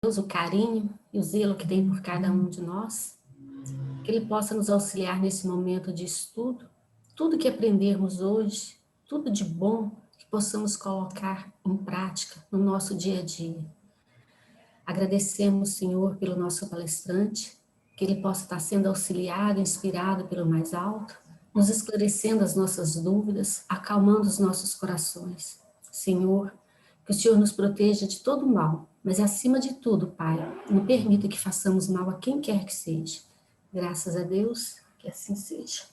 Deus, o carinho e o zelo que tem por cada um de nós, que Ele possa nos auxiliar nesse momento de estudo, tudo que aprendermos hoje, tudo de bom, que possamos colocar em prática no nosso dia a dia. Agradecemos, Senhor, pelo nosso palestrante, que ele possa estar sendo auxiliado, inspirado pelo mais alto, nos esclarecendo as nossas dúvidas, acalmando os nossos corações. Senhor, que o Senhor nos proteja de todo mal, mas acima de tudo, Pai, não permita que façamos mal a quem quer que seja. Graças a Deus, que assim seja.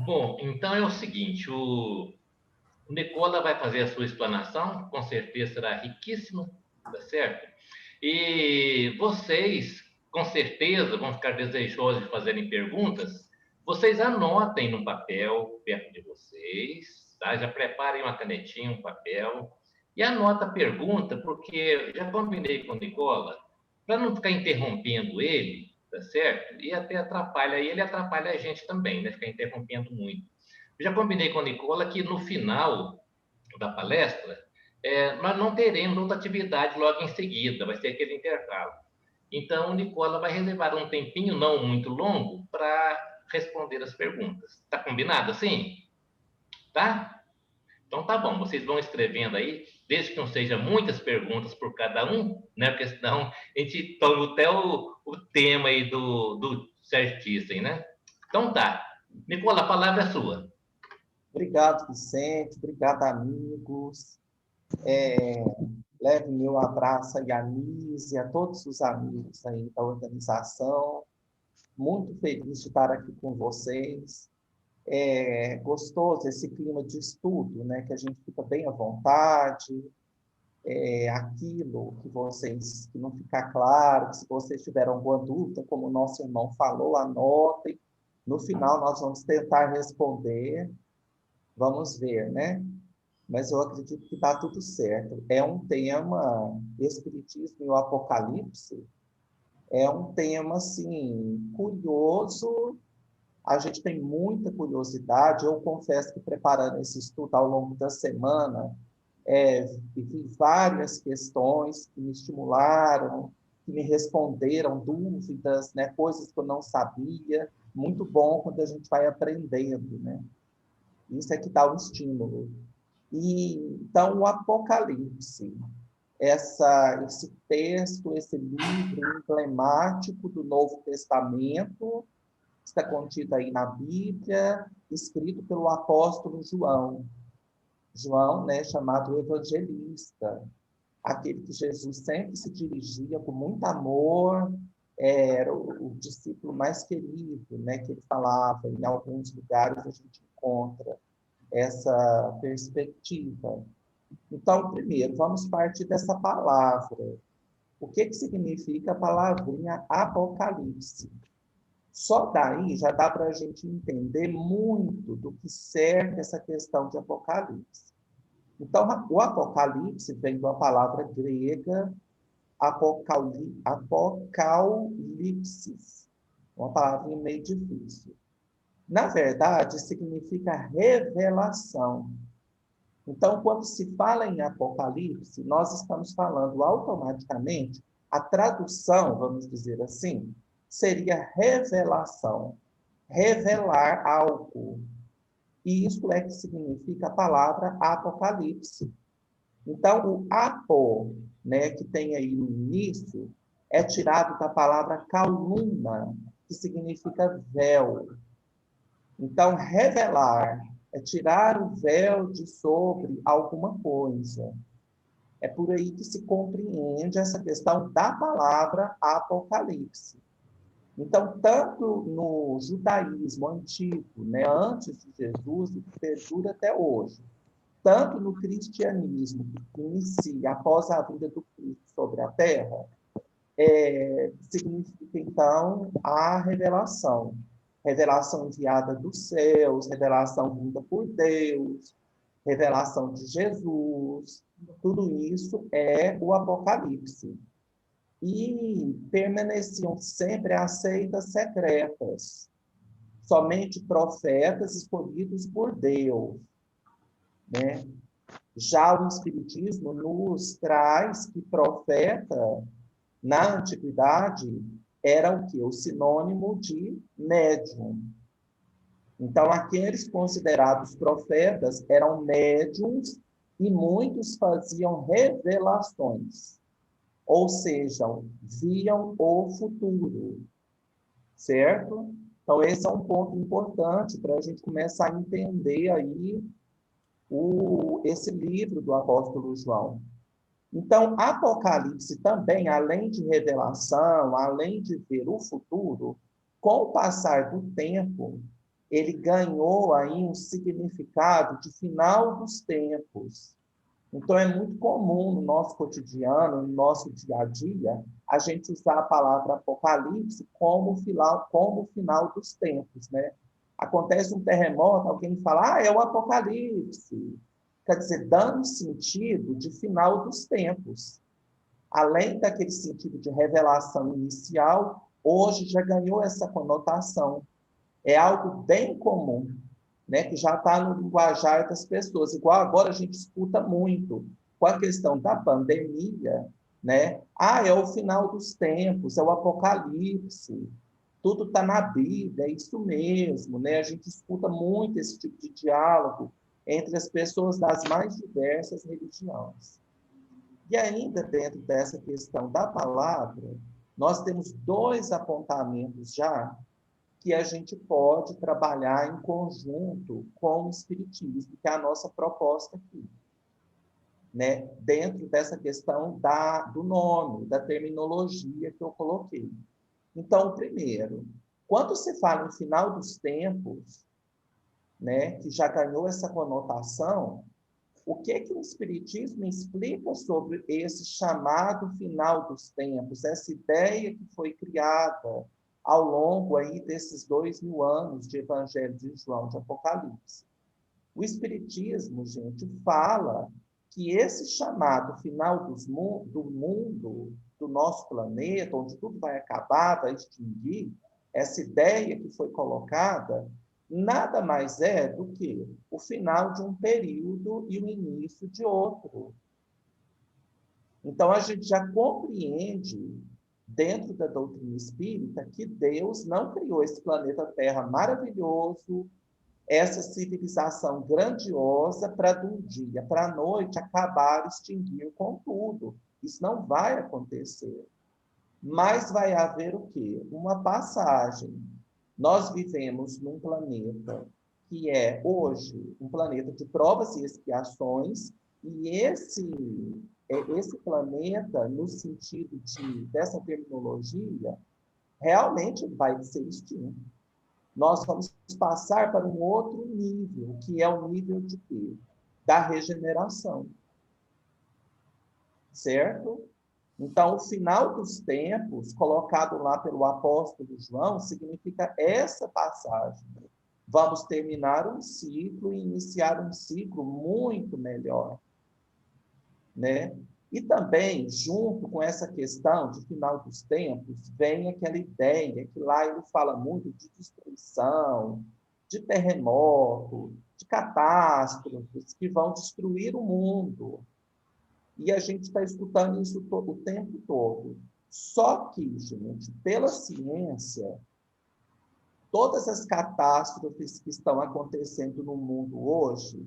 Bom, então é o seguinte, o Nicola vai fazer a sua explanação, com certeza será riquíssima, tá certo? E vocês, com certeza, vão ficar desejosos de fazerem perguntas. Vocês anotem no papel perto de vocês, tá? Já preparem uma canetinha, um papel, e anota a pergunta, porque já combinei com o Nicola, para não ficar interrompendo ele, tá certo? E até atrapalha ele, atrapalha a gente também, né? Ficar interrompendo muito. Já combinei com o Nicola que no final da palestra, nós não teremos outra atividade logo em seguida, vai ser aquele intervalo. Então, o Nicola vai reservar um tempinho, não muito longo, para responder as perguntas. Está combinado assim? Tá? Então tá bom, vocês vão escrevendo aí, desde que não seja muitas perguntas por cada um, né? Porque senão a gente toma até o tema aí do Sérgio Thyssen, né? Então tá. Nicola, a palavra é sua. Obrigado, Vicente. Obrigado, amigos. Leve meu abraço aí a Nise, a todos os amigos aí da organização. Muito feliz de estar aqui com vocês. É gostoso esse clima de estudo, né? Que a gente fica bem à vontade. Aquilo que vocês, que não ficar claro, que se vocês tiveram alguma dúvida, como o nosso irmão falou, anotem. No final, nós vamos tentar responder. Vamos ver, né? Mas eu acredito que está tudo certo. É um tema, Espiritismo e o Apocalipse, é um tema, assim, curioso. A gente tem muita curiosidade. Eu confesso que, preparando esse estudo ao longo da semana, vi várias questões que me estimularam, que me responderam dúvidas, né? Coisas que eu não sabia. Muito bom quando a gente vai aprendendo, né? Isso é que dá um estímulo. E, então, o Apocalipse, esse texto, esse livro emblemático do Novo Testamento, está contido aí na Bíblia, escrito pelo apóstolo João. João, né, chamado evangelista, aquele que Jesus sempre se dirigia com muito amor, era o discípulo mais querido, né, que ele falava. Em alguns lugares a gente encontra essa perspectiva. Então, primeiro, vamos partir dessa palavra. O que significa a palavrinha Apocalipse? Só daí já dá para a gente entender muito do que cerca essa questão de Apocalipse. Então, o Apocalipse vem de uma palavra grega, apocalipsis, uma palavrinha meio difícil. Na verdade, significa revelação. Então, quando se fala em Apocalipse, nós estamos falando automaticamente, a tradução, vamos dizer assim, seria revelação, revelar algo. E isso é que significa a palavra Apocalipse. Então, o apo, né, que tem aí no início, é tirado da palavra kaluna, que significa véu. Então, revelar é tirar o véu de sobre alguma coisa. É por aí que se compreende essa questão da palavra Apocalipse. Então, tanto no judaísmo antigo, né, antes de Jesus, e que perdura até hoje, tanto no cristianismo, que inicia após a vinda do Cristo sobre a terra, significa, então, a revelação. Revelação enviada dos céus, revelação vinda por Deus, revelação de Jesus, tudo isso é o Apocalipse. E permaneciam sempre as seitas secretas, somente profetas escolhidos por Deus, né? Já o Espiritismo nos traz que profeta, na antiguidade, era o quê? O sinônimo de médium. Então, aqueles considerados profetas eram médiums e muitos faziam revelações, ou seja, viam o futuro, certo? Então, esse é um ponto importante para a gente começar a entender aí esse livro do apóstolo João. Então, Apocalipse também, além de revelação, além de ver o futuro, com o passar do tempo, ele ganhou aí um significado de final dos tempos. Então, é muito comum no nosso cotidiano, no nosso dia a dia, a gente usar a palavra Apocalipse como final dos tempos, né? Acontece um terremoto, alguém fala, é o Apocalipse. Quer dizer, dando sentido de final dos tempos. Além daquele sentido de revelação inicial, hoje já ganhou essa conotação. É algo bem comum, né, que já está no linguajar das pessoas. Igual agora a gente escuta muito com a questão da pandemia, né? É o final dos tempos, é o apocalipse, tudo está na Bíblia, é isso mesmo, né? A gente escuta muito esse tipo de diálogo entre as pessoas das mais diversas religiões. E ainda dentro dessa questão da palavra, nós temos dois apontamentos já que a gente pode trabalhar em conjunto com o Espiritismo, que é a nossa proposta aqui, né? Dentro dessa questão do nome, da terminologia que eu coloquei. Então, primeiro, quando se fala em final dos tempos, né, que já ganhou essa conotação, o que o Espiritismo explica sobre esse chamado final dos tempos, essa ideia que foi criada ao longo aí desses 2000 anos de Evangelho de João, de Apocalipse? O Espiritismo, gente, fala que esse chamado final do mundo, do nosso planeta, onde tudo vai acabar, vai extinguir, essa ideia que foi colocada, nada mais é do que o final de um período e o início de outro. Então, a gente já compreende, dentro da doutrina espírita, que Deus não criou esse planeta Terra maravilhoso, essa civilização grandiosa, para de um dia para a noite acabar, extinguir com tudo. Isso não vai acontecer. Mas vai haver o quê? Uma passagem. Nós vivemos num planeta que é, hoje, um planeta de provas e expiações, e esse planeta, no sentido dessa terminologia, realmente vai ser extinto. Nós vamos passar para um outro nível, que é o nível de quê? Da regeneração. Certo? Então, o final dos tempos, colocado lá pelo apóstolo João, significa essa passagem. Vamos terminar um ciclo e iniciar um ciclo muito melhor, né? E também, junto com essa questão de final dos tempos, vem aquela ideia que lá ele fala muito de destruição, de terremoto, de catástrofes que vão destruir o mundo. E a gente está escutando isso o tempo todo. Só que, gente, pela ciência, todas as catástrofes que estão acontecendo no mundo hoje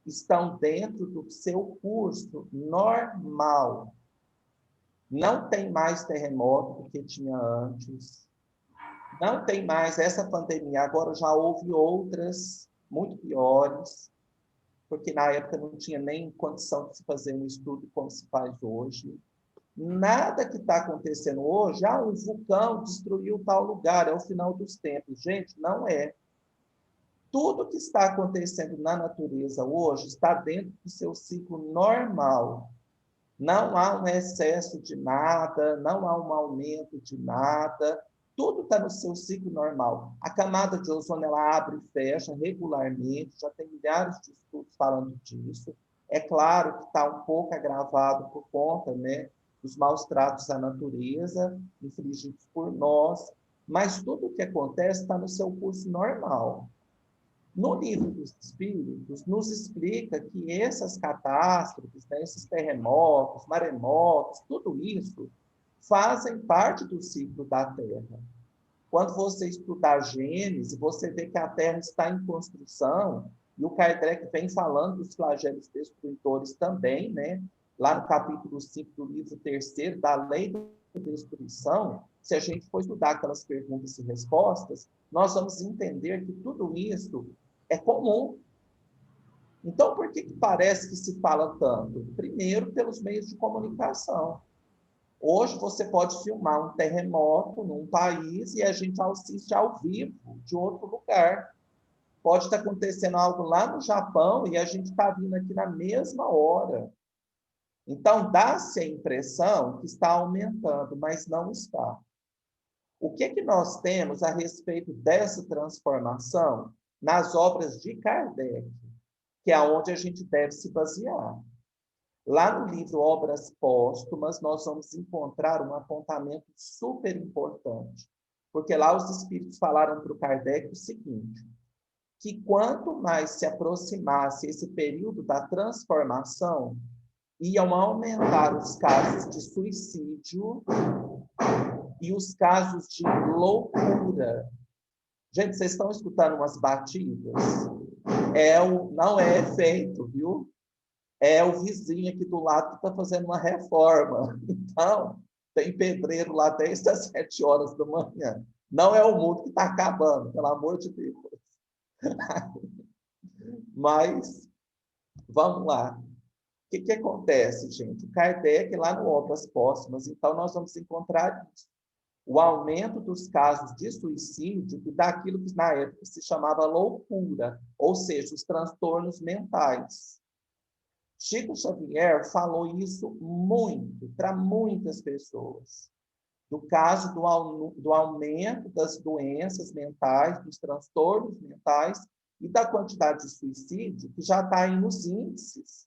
estão dentro do seu curso normal. Não tem mais terremoto do que tinha antes. Não tem mais essa pandemia. Agora já houve outras muito piores, porque na época não tinha nem condição de se fazer um estudo como se faz hoje. Nada que está acontecendo hoje, um vulcão destruiu tal lugar, é o final dos tempos. Gente, não é. Tudo que está acontecendo na natureza hoje está dentro do seu ciclo normal. Não há um excesso de nada, não há um aumento de nada, tudo está no seu ciclo normal. A camada de ozônio ela abre e fecha regularmente, já tem milhares de estudos falando disso. É claro que está um pouco agravado por conta, né, dos maus tratos à natureza, infligidos por nós, mas tudo o que acontece está no seu curso normal. No Livro dos Espíritos, nos explica que essas catástrofes, né, esses terremotos, maremotos, tudo isso fazem parte do ciclo da Terra. Quando você estudar Gênesis, você vê que a Terra está em construção, e o Kardec vem falando dos flagelos destruidores também, né? Lá no capítulo 5 do livro 3º, da Lei da Destruição, se a gente for estudar aquelas perguntas e respostas, nós vamos entender que tudo isso é comum. Então, por que parece que se fala tanto? Primeiro, pelos meios de comunicação. Hoje você pode filmar um terremoto num país e a gente assiste ao vivo de outro lugar. Pode estar acontecendo algo lá no Japão e a gente está vindo aqui na mesma hora. Então, dá-se a impressão que está aumentando, mas não está. O que nós temos a respeito dessa transformação nas obras de Kardec, que é onde a gente deve se basear? Lá no livro Obras Póstumas, nós vamos encontrar um apontamento super importante, porque lá os espíritos falaram para o Kardec o seguinte, que quanto mais se aproximasse esse período da transformação, iam aumentar os casos de suicídio e os casos de loucura. Gente, vocês estão escutando umas batidas? Não é efeito, viu? É o vizinho aqui do lado que está fazendo uma reforma. Então, tem pedreiro lá desde as 7 horas da manhã. Não é o mundo que está acabando, pelo amor de Deus. Mas, vamos lá. O que acontece, gente? O Kardec, lá no Obras Póstumas, então, nós vamos encontrar isso. O aumento dos casos de suicídio e daquilo que na época se chamava loucura, ou seja, os transtornos mentais. Chico Xavier falou isso muito para muitas pessoas. Do caso do aumento das doenças mentais, dos transtornos mentais e da quantidade de suicídio, que já está aí nos índices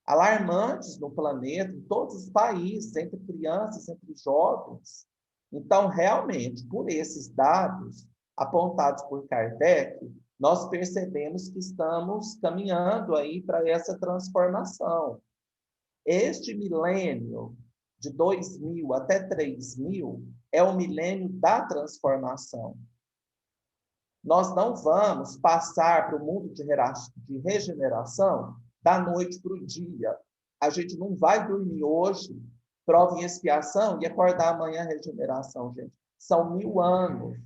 alarmantes no planeta, em todos os países, entre crianças, entre jovens. Então, realmente, por esses dados apontados por Kardec, nós percebemos que estamos caminhando aí para essa transformação. Este milênio, de 2000 até 3000, é o milênio da transformação. Nós não vamos passar para o mundo de regeneração da noite para o dia. A gente não vai dormir hoje, prova e expiação, e acordar amanhã regeneração, gente. São 1000 anos.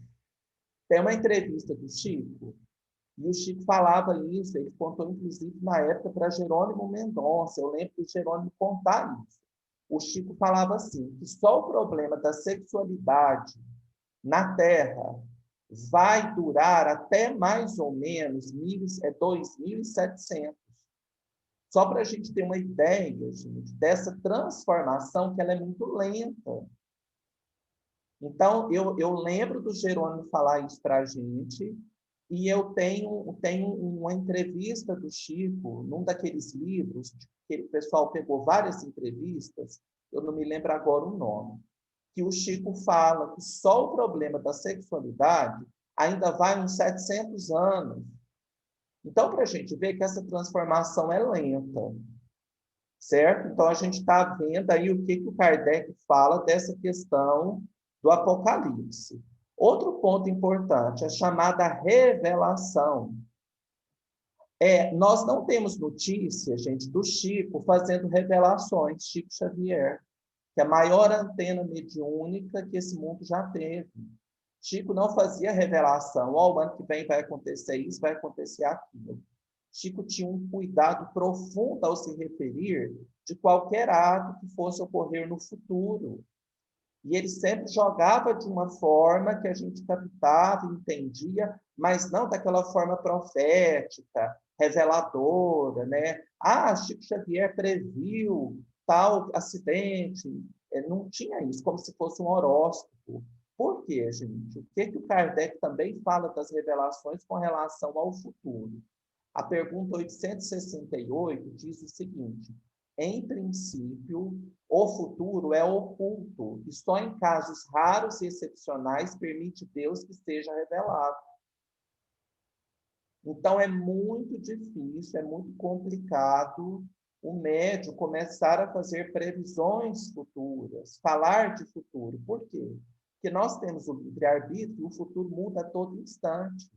Tem uma entrevista do Chico, e o Chico falava isso, ele contou, inclusive, na época, para Jerônimo Mendonça. Eu lembro de Jerônimo contar isso. O Chico falava assim, que só o problema da sexualidade na Terra vai durar até mais ou menos 2.700. Só para a gente ter uma ideia, gente, dessa transformação que ela é muito lenta. Então, eu lembro do Jerônimo falar isso para a gente, e eu tenho uma entrevista do Chico, num daqueles livros, que o pessoal pegou várias entrevistas, eu não me lembro agora o nome, que o Chico fala que só o problema da sexualidade ainda vai uns 700 anos. Então, para a gente ver que essa transformação é lenta, certo? Então, a gente está vendo aí o que o Kardec fala dessa questão do Apocalipse. Outro ponto importante, a chamada revelação. Nós não temos notícia, gente, do Chico fazendo revelações, Chico Xavier, que é a maior antena mediúnica que esse mundo já teve. Chico não fazia revelação, o ano que vem vai acontecer isso, vai acontecer aquilo. Chico tinha um cuidado profundo ao se referir de qualquer ato que fosse ocorrer no futuro. E ele sempre jogava de uma forma que a gente captava, entendia, mas não daquela forma profética, reveladora, né? Chico Xavier previu tal acidente. Não tinha isso, como se fosse um horóscopo. Por quê, gente? O que o Kardec também fala das revelações com relação ao futuro? A pergunta 868 diz o seguinte: em princípio, o futuro é oculto e só em casos raros e excepcionais permite Deus que seja revelado. Então, é muito difícil, é muito complicado o médium começar a fazer previsões futuras, falar de futuro. Por quê? Porque nós temos o livre-arbítrio e o futuro muda a todo instante.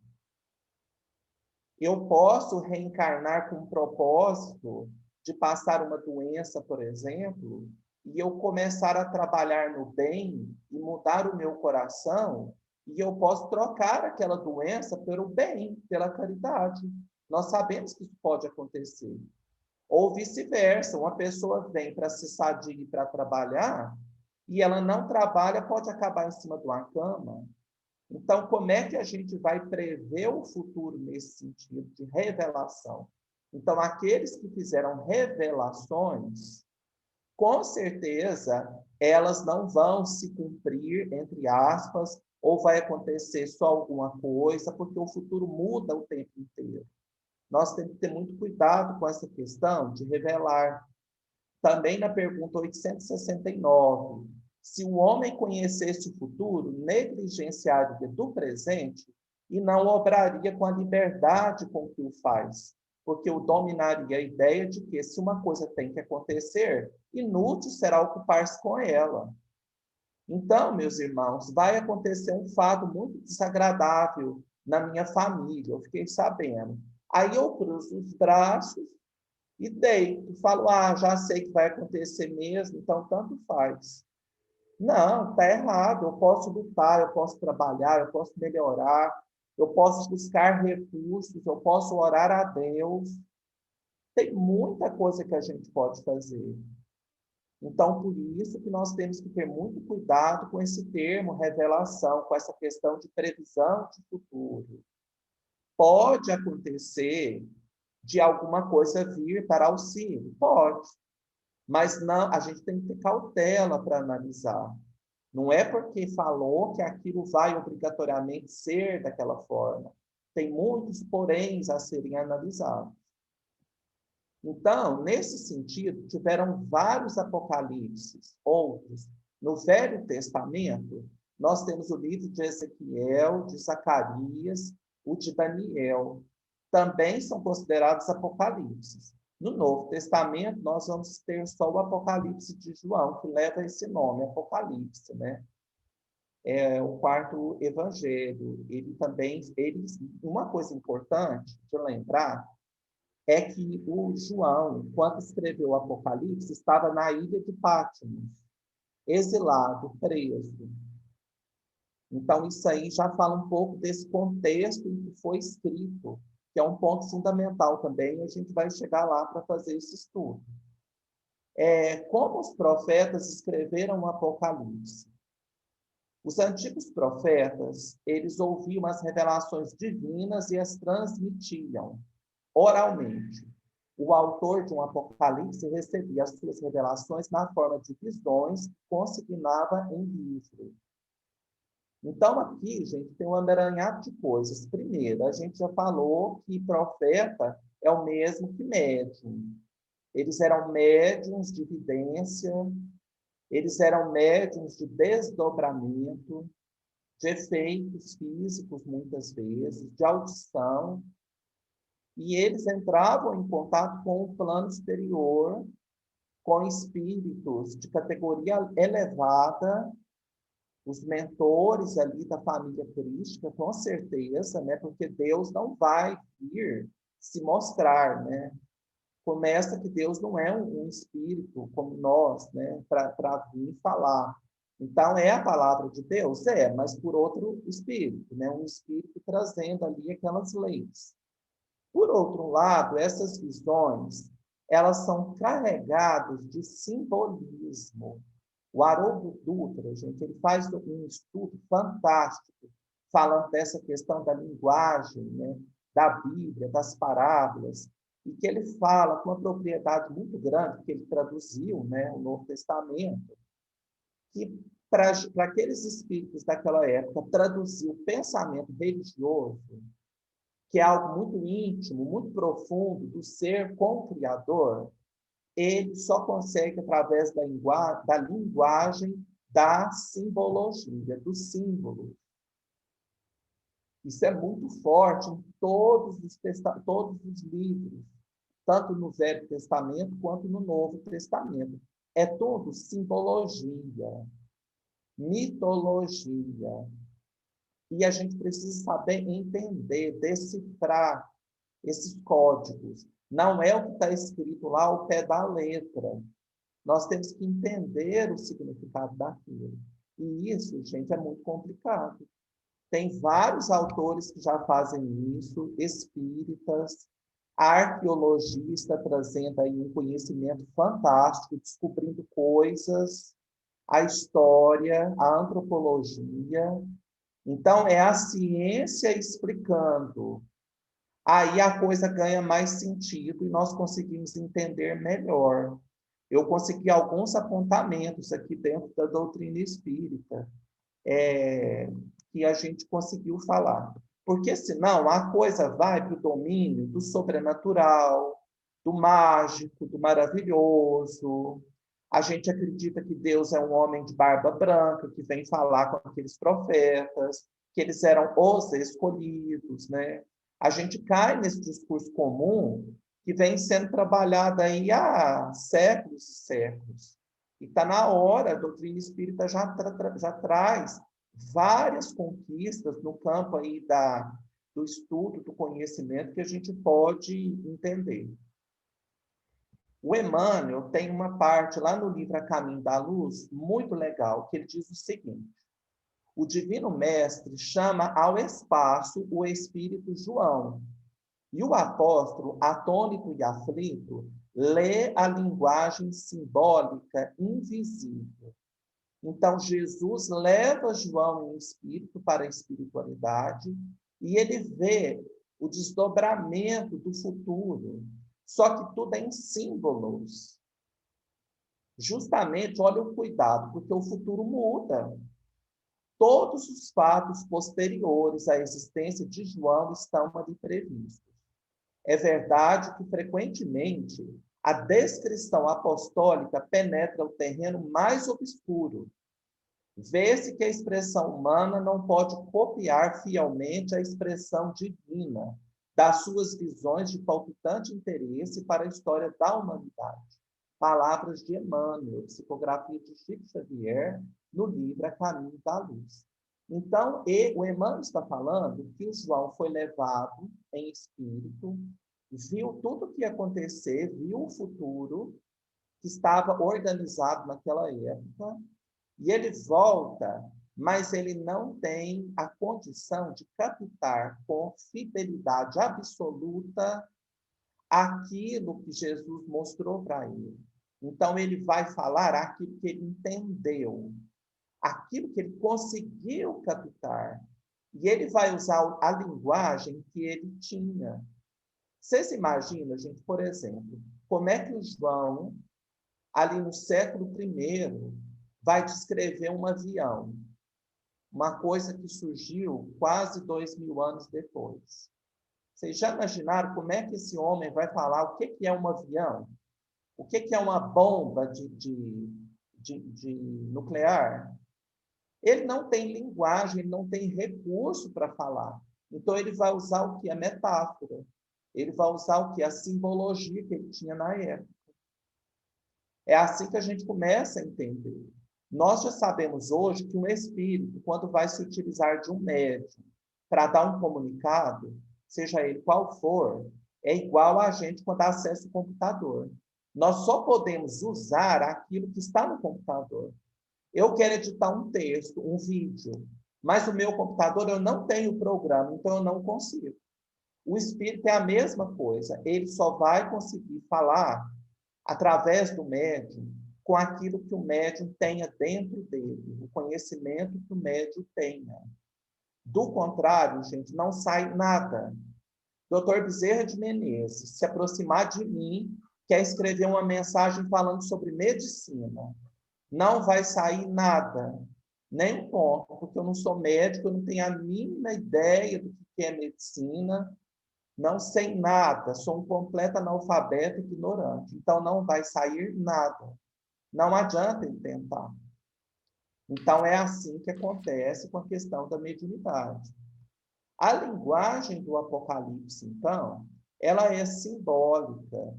Eu posso reencarnar com um propósito de passar uma doença, por exemplo, e eu começar a trabalhar no bem e mudar o meu coração, e eu posso trocar aquela doença pelo bem, pela caridade. Nós sabemos que isso pode acontecer. Ou vice-versa, uma pessoa vem para se sadir e para trabalhar, e ela não trabalha, pode acabar em cima de uma cama. Então, como é que a gente vai prever o futuro nesse sentido de revelação? Então, aqueles que fizeram revelações, com certeza, elas não vão se cumprir, entre aspas, ou vai acontecer só alguma coisa, porque o futuro muda o tempo inteiro. Nós temos que ter muito cuidado com essa questão de revelar. Também na pergunta 869, se o homem conhecesse o futuro, negligenciaria do presente e não obraria com a liberdade com que o faz, porque o dominaria a ideia de que, se uma coisa tem que acontecer, inútil será ocupar-se com ela. Então, meus irmãos, vai acontecer um fato muito desagradável na minha família, eu fiquei sabendo. Aí eu cruzo os braços e deito, falo, já sei que vai acontecer mesmo, então tanto faz. Não, está errado, eu posso lutar, eu posso trabalhar, eu posso melhorar, eu posso buscar recursos, eu posso orar a Deus. Tem muita coisa que a gente pode fazer. Então, por isso que nós temos que ter muito cuidado com esse termo revelação, com essa questão de previsão de futuro. Pode acontecer de alguma coisa vir para auxílio? Pode. Mas não, a gente tem que ter cautela para analisar. Não é porque falou que aquilo vai obrigatoriamente ser daquela forma. Tem muitos poréns a serem analisados. Então, nesse sentido, tiveram vários apocalipses, outros. No Velho Testamento, nós temos o livro de Ezequiel, de Zacarias, o de Daniel. Também são considerados apocalipses. No Novo Testamento, nós vamos ter só o Apocalipse de João, que leva esse nome, Apocalipse, né? É o quarto evangelho. Uma coisa importante de lembrar é que o João, quando escreveu o Apocalipse, estava na ilha de Patmos, exilado, preso. Então, isso aí já fala um pouco desse contexto em que foi escrito, que é um ponto fundamental também, e a gente vai chegar lá para fazer esse estudo. Como os profetas escreveram o Apocalipse? Os antigos profetas, eles ouviam as revelações divinas e as transmitiam oralmente. O autor de um Apocalipse recebia as suas revelações na forma de visões que consignava em livro. Então, aqui, gente, tem um emaranhado de coisas. Primeiro, a gente já falou que profeta é o mesmo que médium. Eles eram médiums de vidência, eles eram médiums de desdobramento, de efeitos físicos, muitas vezes, de audição, e eles entravam em contato com o plano superior, com espíritos de categoria elevada, os mentores ali da família crística, com certeza, né? Porque Deus não vai vir se mostrar, né? Começa que Deus não é um espírito como nós, né? Para vir falar. Então, é a palavra de Deus? Mas por outro espírito, né? Um espírito trazendo ali aquelas leis. Por outro lado, essas visões, elas são carregadas de simbolismo. O Haroldo Dutra, gente, ele faz um estudo fantástico, falando dessa questão da linguagem, né, da Bíblia, das parábolas, e que ele fala com uma propriedade muito grande, que ele traduziu, né, o Novo Testamento, que para aqueles espíritos daquela época, traduzir o pensamento religioso, que é algo muito íntimo, muito profundo do ser com o Criador, ele só consegue através da linguagem da simbologia, do símbolo. Isso é muito forte todos os livros, tanto no Velho Testamento quanto no Novo Testamento. É tudo simbologia, mitologia. E a gente precisa saber entender, decifrar esses códigos. Não é o que está escrito lá ao pé da letra. Nós temos que entender o significado daquilo. E isso, gente, é muito complicado. Tem vários autores que já fazem isso, espíritas, a arqueologia está trazendo aí um conhecimento fantástico, descobrindo coisas, a história, a antropologia. Então, é a ciência explicando. Aí a coisa ganha mais sentido e nós conseguimos entender melhor. Eu consegui alguns apontamentos aqui dentro da doutrina espírita, que a gente conseguiu falar. Porque senão a coisa vai para o domínio do sobrenatural, do mágico, do maravilhoso. A gente acredita que Deus é um homem de barba branca que vem falar com aqueles profetas, que eles eram os escolhidos, né? A gente cai nesse discurso comum que vem sendo trabalhado aí há séculos e séculos. E está na hora, a doutrina espírita já traz várias conquistas no campo aí do estudo, do conhecimento, que a gente pode entender. O Emmanuel tem uma parte lá no livro A Caminho da Luz, muito legal, que ele diz o seguinte: o Divino Mestre chama ao espaço o Espírito João, e o apóstolo, atônito e aflito, lê a linguagem simbólica invisível. Então, Jesus leva João em espírito para a espiritualidade e ele vê o desdobramento do futuro, só que tudo é em símbolos. Justamente, olha o cuidado, porque o futuro muda. Todos os fatos posteriores à existência de João estão ali previstos. É verdade que, frequentemente, a descrição apostólica penetra o terreno mais obscuro. Vê-se que a expressão humana não pode copiar fielmente a expressão divina das suas visões de palpitante interesse para a história da humanidade. Palavras de Emmanuel, psicografia de Chico Xavier, no livro A Caminho da Luz. Então, o Emmanuel está falando que o João foi levado em espírito, viu tudo o que ia acontecer, viu o futuro que estava organizado naquela época, e ele volta, mas ele não tem a condição de captar com fidelidade absoluta aquilo que Jesus mostrou para ele. Então, ele vai falar aquilo que ele entendeu, aquilo que ele conseguiu captar. E ele vai usar a linguagem que ele tinha. Vocês imaginam, gente, por exemplo, como é que o João, ali no século I, vai descrever um avião, uma coisa que surgiu quase 2000 anos depois. Vocês já imaginaram como é que esse homem vai falar o que é um avião? O que é uma bomba de nuclear? Ele não tem linguagem, ele não tem recurso para falar. Então, ele vai usar o que? A metáfora. Ele vai usar o que? A simbologia que ele tinha na época. É assim que a gente começa a entender. Nós já sabemos hoje que um espírito, quando vai se utilizar de um médium para dar um comunicado, seja ele qual for, é igual a gente quando acessa o computador. Nós só podemos usar aquilo que está no computador. Eu quero editar um texto, um vídeo, mas no meu computador eu não tenho programa, então eu não consigo. O espírito é a mesma coisa, ele só vai conseguir falar através do médium com aquilo que o médium tenha dentro dele, o conhecimento que o médium tenha. Do contrário, gente, não sai nada. Dr. Bezerra de Menezes se aproximar de mim, quer escrever uma mensagem falando sobre medicina. Não vai sair nada, nem um ponto, porque eu não sou médico, eu não tenho a mínima ideia do que é medicina, não sei nada, sou um completo analfabeto ignorante. Então, não vai sair nada. Não adianta ele tentar. Então, é assim que acontece com a questão da mediunidade. A linguagem do Apocalipse, então, ela é simbólica.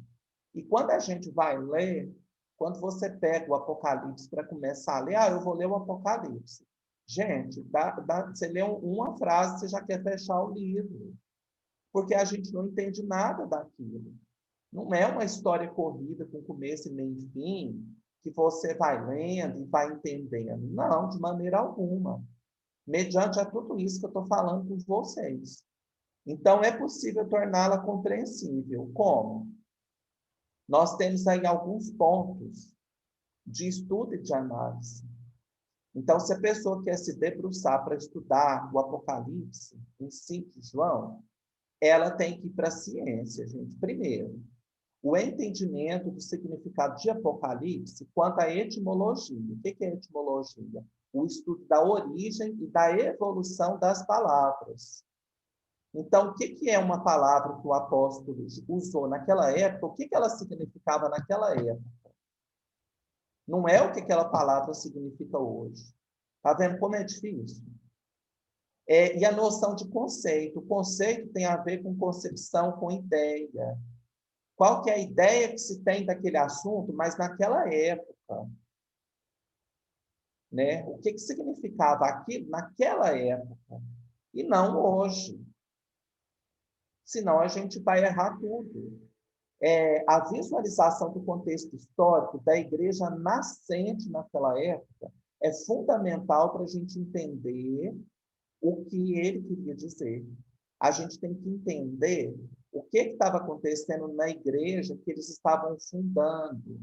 E quando a gente vai ler, quando você pega o Apocalipse para começar a ler, eu vou ler o Apocalipse. Gente, você lê uma frase, você já quer fechar o livro, porque a gente não entende nada daquilo. Não é uma história corrida com começo e meio e fim, que você vai lendo e vai entendendo. Não, de maneira alguma. Mediante a tudo isso que eu estou falando com vocês. Então, é possível torná-la compreensível. Como? Nós temos aí alguns pontos de estudo e de análise. Então, se a pessoa quer se debruçar para estudar o Apocalipse em si de João, ela tem que ir para a ciência, gente. Primeiro, o entendimento do significado de Apocalipse quanto à etimologia. O que é etimologia? O estudo da origem e da evolução das palavras. Então, o que é uma palavra que o apóstolo usou naquela época? O que ela significava naquela época? Não é o que aquela palavra significa hoje. Está vendo como é difícil? E a noção de conceito. O conceito tem a ver com concepção, com ideia. Qual que é a ideia que se tem daquele assunto, mas naquela época? Né? O que significava aquilo naquela época? E não hoje. Senão a gente vai errar tudo. A visualização do contexto histórico da igreja nascente naquela época é fundamental para a gente entender o que ele queria dizer. A gente tem que entender o que estava acontecendo na igreja que eles estavam fundando.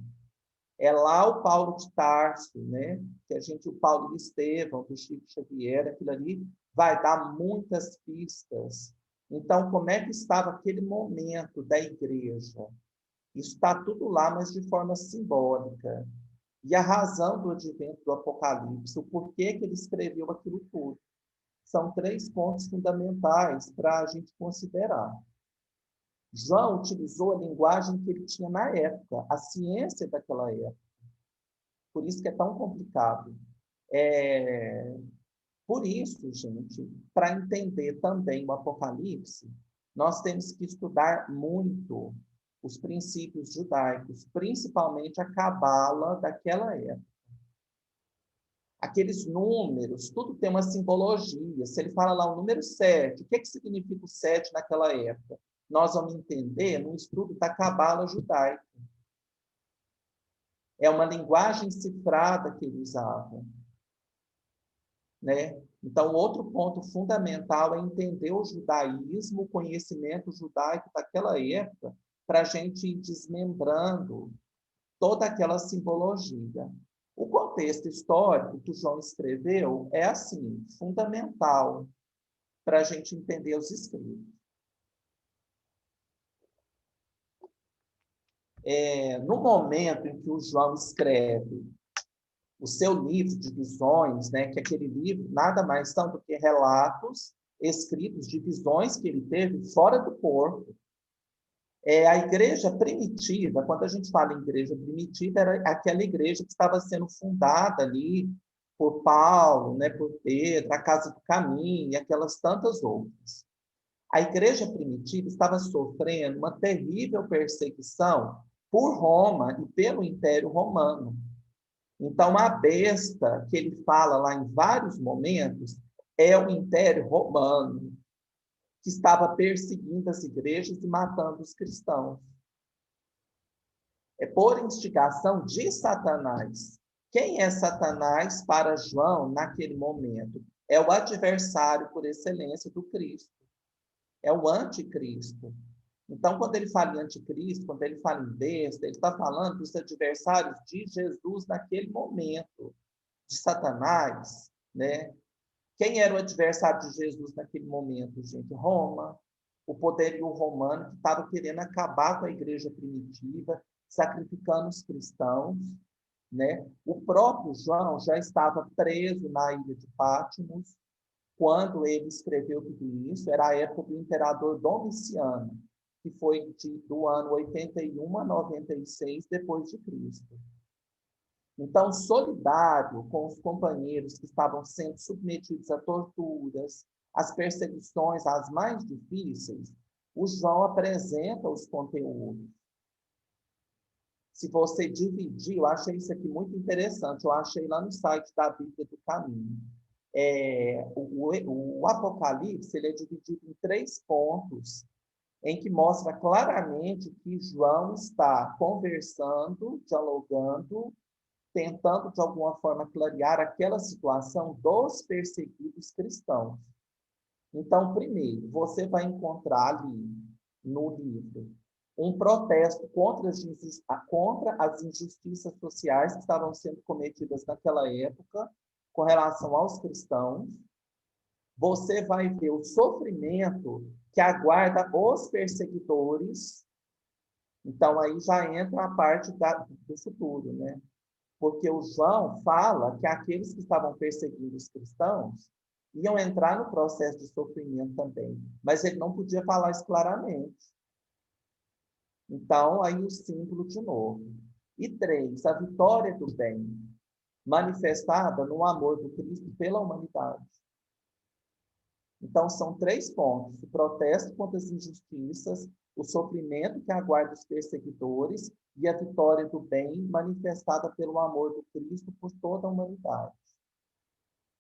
É lá o Paulo de Tarso, né? O Paulo e Estevão, do Chico Xavier, aquilo ali vai dar muitas pistas. Então, como é que estava aquele momento da igreja? Isso está tudo lá, mas de forma simbólica. E a razão do advento do Apocalipse, o porquê que ele escreveu aquilo tudo. São 3 pontos fundamentais para a gente considerar. João utilizou a linguagem que ele tinha na época, a ciência daquela época. Por isso que é tão complicado. Por isso, gente, para entender também o Apocalipse, nós temos que estudar muito os princípios judaicos, principalmente a cabala daquela época. Aqueles números, tudo tem uma simbologia. Se ele fala lá o número 7, o que significa o 7 naquela época? Nós vamos entender no estudo da cabala judaica. É uma linguagem cifrada que ele usava. Né? Então, outro ponto fundamental é entender o judaísmo, o conhecimento judaico daquela época, para a gente ir desmembrando toda aquela simbologia. O contexto histórico que o João escreveu é, assim, fundamental para a gente entender os escritos. No momento em que o João escreve o seu livro de visões, né, que aquele livro nada mais são do que relatos escritos de visões que ele teve fora do corpo. A igreja primitiva, quando a gente fala em igreja primitiva, era aquela igreja que estava sendo fundada ali por Paulo, né, por Pedro, a Casa do Caminho e aquelas tantas outras. A igreja primitiva estava sofrendo uma terrível perseguição por Roma e pelo Império Romano. Então, a besta que ele fala lá em vários momentos é o Império Romano, que estava perseguindo as igrejas e matando os cristãos. É por instigação de Satanás. Quem é Satanás para João naquele momento? É o adversário por excelência do Cristo. É o anticristo. Então, quando ele fala em anticristo, quando ele fala em besta, ele está falando dos adversários de Jesus naquele momento, de Satanás, né? Quem era o adversário de Jesus naquele momento, gente? Roma, o poderio romano que estava querendo acabar com a igreja primitiva, sacrificando os cristãos, né? O próprio João já estava preso na ilha de Patmos quando ele escreveu tudo isso. Era a época do imperador Domiciano, que foi do ano 81 a 96 depois de Cristo. Então, solidário com os companheiros que estavam sendo submetidos a torturas, as perseguições, as mais difíceis, o João apresenta os conteúdos. Se você dividir, eu achei isso aqui muito interessante, eu achei lá no site da Bíblia do Caminho. O Apocalipse ele é dividido em 3 pontos, em que mostra claramente que João está conversando, dialogando, tentando, de alguma forma, clarear aquela situação dos perseguidos cristãos. Então, primeiro, você vai encontrar ali, no livro, um protesto contra as injustiças sociais que estavam sendo cometidas naquela época, com relação aos cristãos. Você vai ver o sofrimento que aguarda os perseguidores. Então, aí já entra a parte do futuro, né? Porque o João fala que aqueles que estavam perseguindo os cristãos iam entrar no processo de sofrimento também, mas ele não podia falar isso claramente. Então, aí o símbolo de novo. E 3, a vitória do bem, manifestada no amor do Cristo pela humanidade. Então, são 3 pontos: o protesto contra as injustiças, o sofrimento que aguarda os perseguidores e a vitória do bem manifestada pelo amor do Cristo por toda a humanidade.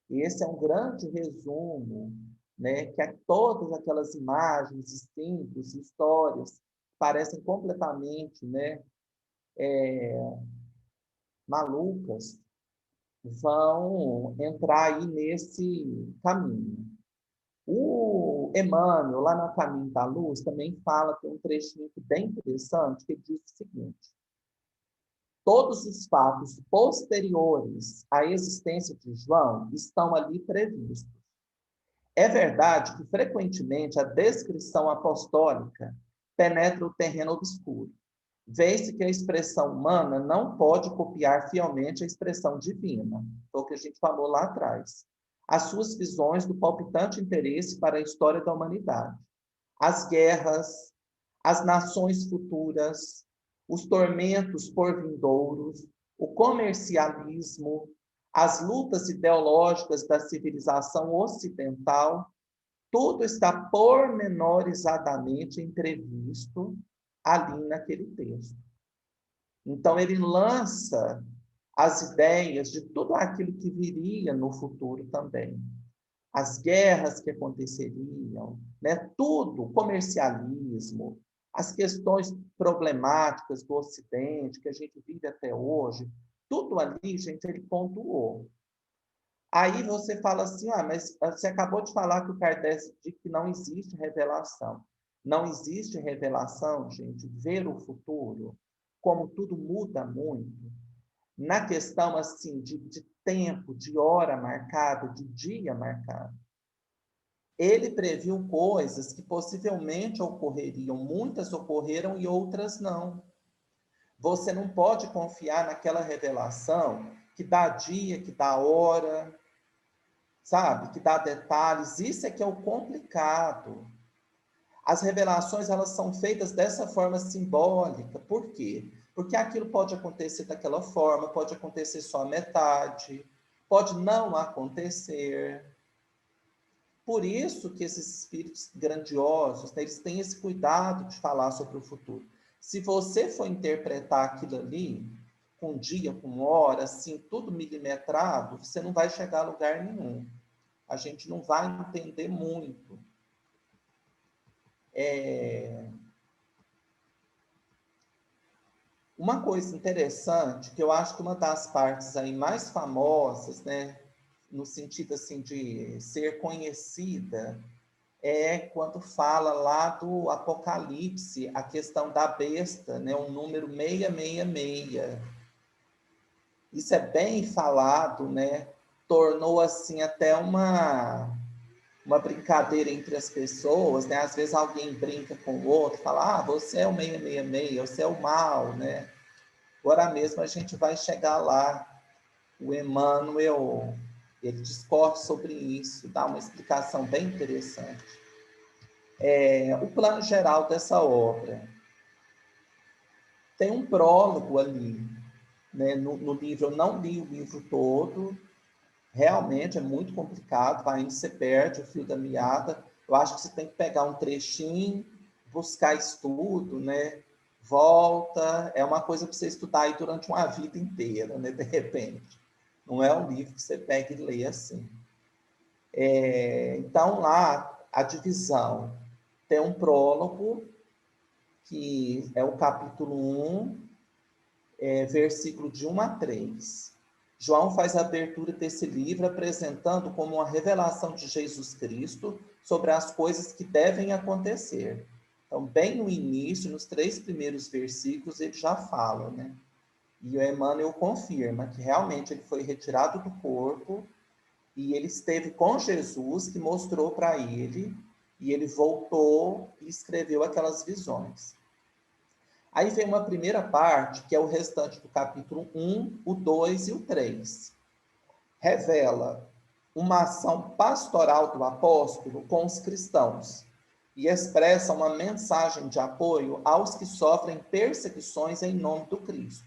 Esse é um grande resumo, né, que todas aquelas imagens, símbolos, histórias parecem completamente, né, malucas, vão entrar aí nesse caminho. O Emmanuel, lá no Caminho da Luz, também fala, tem um trechinho bem interessante, que diz o seguinte: todos os fatos posteriores à existência de João estão ali previstos. É verdade que, frequentemente, a descrição apostólica penetra o terreno obscuro. Vê-se que a expressão humana não pode copiar fielmente a expressão divina, foi o que a gente falou lá atrás. As suas visões do palpitante interesse para a história da humanidade, as guerras, as nações futuras, os tormentos por vindouros, o comercialismo, as lutas ideológicas da civilização ocidental, tudo está pormenorizadamente entrevisto ali naquele texto. Então, ele lança as ideias de tudo aquilo que viria no futuro também. As guerras que aconteceriam, né? Tudo, o comercialismo, as questões problemáticas do Ocidente, que a gente vive até hoje, tudo ali, gente, ele pontuou. Aí você fala assim, mas você acabou de falar que o Kardec diz que não existe revelação. Não existe revelação, gente, ver o futuro, como tudo muda muito. Na questão, assim, de tempo, de hora marcada, de dia marcado. Ele previu coisas que possivelmente ocorreriam, muitas ocorreram e outras não. Você não pode confiar naquela revelação que dá dia, que dá hora, sabe? Que dá detalhes. Isso é que é o complicado. As revelações, elas são feitas dessa forma simbólica. Por quê? Porque aquilo pode acontecer daquela forma, pode acontecer só a metade, pode não acontecer. Por isso que esses espíritos grandiosos, né, eles têm esse cuidado de falar sobre o futuro. Se você for interpretar aquilo ali, com dia, com hora, assim, tudo milimetrado, você não vai chegar a lugar nenhum. A gente não vai entender muito. Uma coisa interessante, que eu acho que uma das partes aí mais famosas, né, no sentido assim de ser conhecida, é quando fala lá do Apocalipse, a questão da besta, né, o número 666. Isso é bem falado, né? Tornou assim até uma brincadeira entre as pessoas, né? Às vezes alguém brinca com o outro, fala, você é o 666, você é o mal, né? Agora mesmo a gente vai chegar lá. O Emmanuel, ele discorre sobre isso, dá uma explicação bem interessante. O plano geral dessa obra. Tem um prólogo ali, né? No livro, eu não li o livro todo, realmente é muito complicado, vai indo, você perde o fio da meada. Eu acho que você tem que pegar um trechinho, buscar estudo, né? Volta, é uma coisa para você estudar aí durante uma vida inteira, né? De repente. Não é um livro que você pega e lê assim. Então, lá, a divisão tem um prólogo, que é o capítulo 1, versículo de 1 a 3. João faz a abertura desse livro apresentando como uma revelação de Jesus Cristo sobre as coisas que devem acontecer. Então, bem no início, nos 3 primeiros versículos, ele já fala, né? E o Emmanuel confirma que realmente ele foi retirado do corpo e ele esteve com Jesus, que mostrou para ele, e ele voltou e escreveu aquelas visões. Aí vem uma primeira parte, que é o restante do capítulo 1, o 2 e o 3. Revela uma ação pastoral do apóstolo com os cristãos e expressa uma mensagem de apoio aos que sofrem perseguições em nome do Cristo.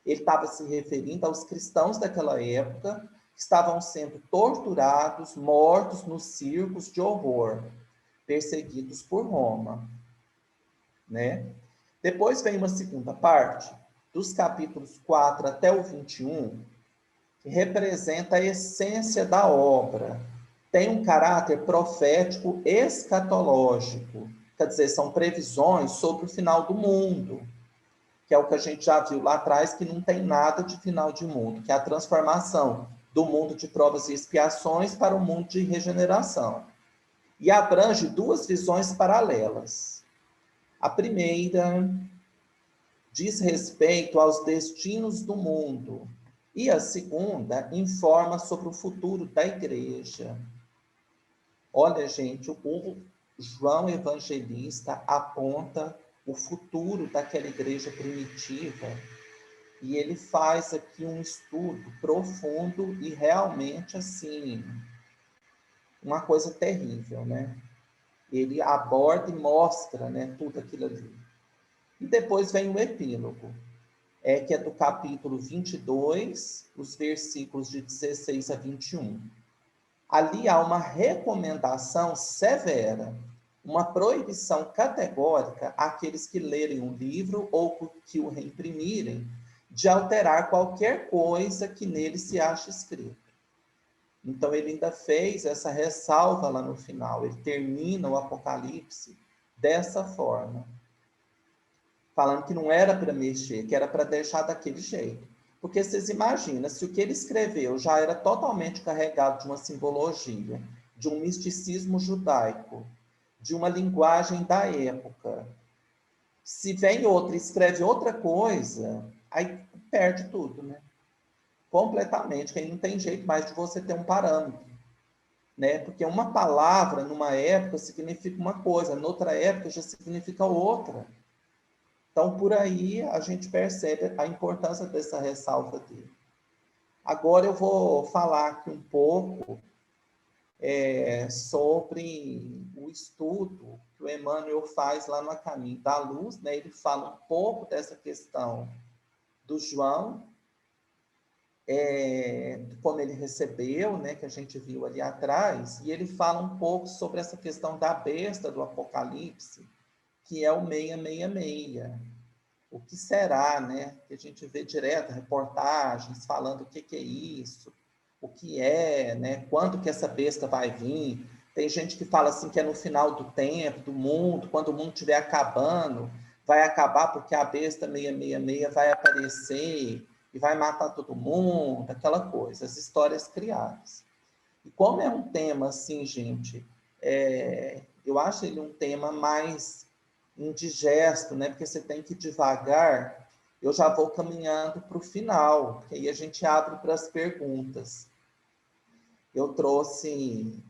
Ele estava se referindo aos cristãos daquela época que estavam sendo torturados, mortos nos circos de horror, perseguidos por Roma, né? Depois vem uma segunda parte, dos capítulos 4 até o 21, que representa a essência da obra. Tem um caráter profético escatológico, quer dizer, são previsões sobre o final do mundo, que é o que a gente já viu lá atrás, que não tem nada de final de mundo, que é a transformação do mundo de provas e expiações para o mundo de regeneração. E abrange 2 visões paralelas. A primeira diz respeito aos destinos do mundo, e a segunda informa sobre o futuro da igreja. Olha, gente, o João Evangelista aponta o futuro daquela igreja primitiva, e ele faz aqui um estudo profundo e realmente, assim, uma coisa terrível, né? Ele aborda e mostra, né, tudo aquilo ali. E depois vem o epílogo, que é do capítulo 22, os versículos de 16 a 21. Ali há uma recomendação severa, uma proibição categórica àqueles que lerem um livro ou que o reimprimirem, de alterar qualquer coisa que nele se ache escrito. Então, ele ainda fez essa ressalva lá no final, ele termina o Apocalipse dessa forma, falando que não era para mexer, que era para deixar daquele jeito. Porque vocês imaginam, se o que ele escreveu já era totalmente carregado de uma simbologia, de um misticismo judaico, de uma linguagem da época, se vem outro e escreve outra coisa, aí perde tudo, né? Completamente, que aí não tem jeito mais de você ter um parâmetro, né? Porque uma palavra, numa época, significa uma coisa, noutra época já significa outra. Então, por aí, a gente percebe a importância dessa ressalva dele. Agora eu vou falar aqui um pouco sobre o estudo que o Emmanuel faz lá no A Caminho da Luz, né? Ele fala um pouco dessa questão do João, como ele recebeu, né? Que a gente viu ali atrás, e ele fala um pouco sobre essa questão da besta do Apocalipse, que é o 666. O que será, né? Que a gente vê direto reportagens falando o que é isso, o que é, né? Quando que essa besta vai vir? Tem gente que fala assim que é no final do tempo, do mundo, quando o mundo estiver acabando, vai acabar porque a besta 666 vai aparecer e vai matar todo mundo, aquela coisa, as histórias criadas. E como é um tema assim, gente, eu acho ele um tema mais indigesto, né? Porque você tem que ir devagar. Eu já vou caminhando para o final, porque aí a gente abre para as perguntas. Eu trouxe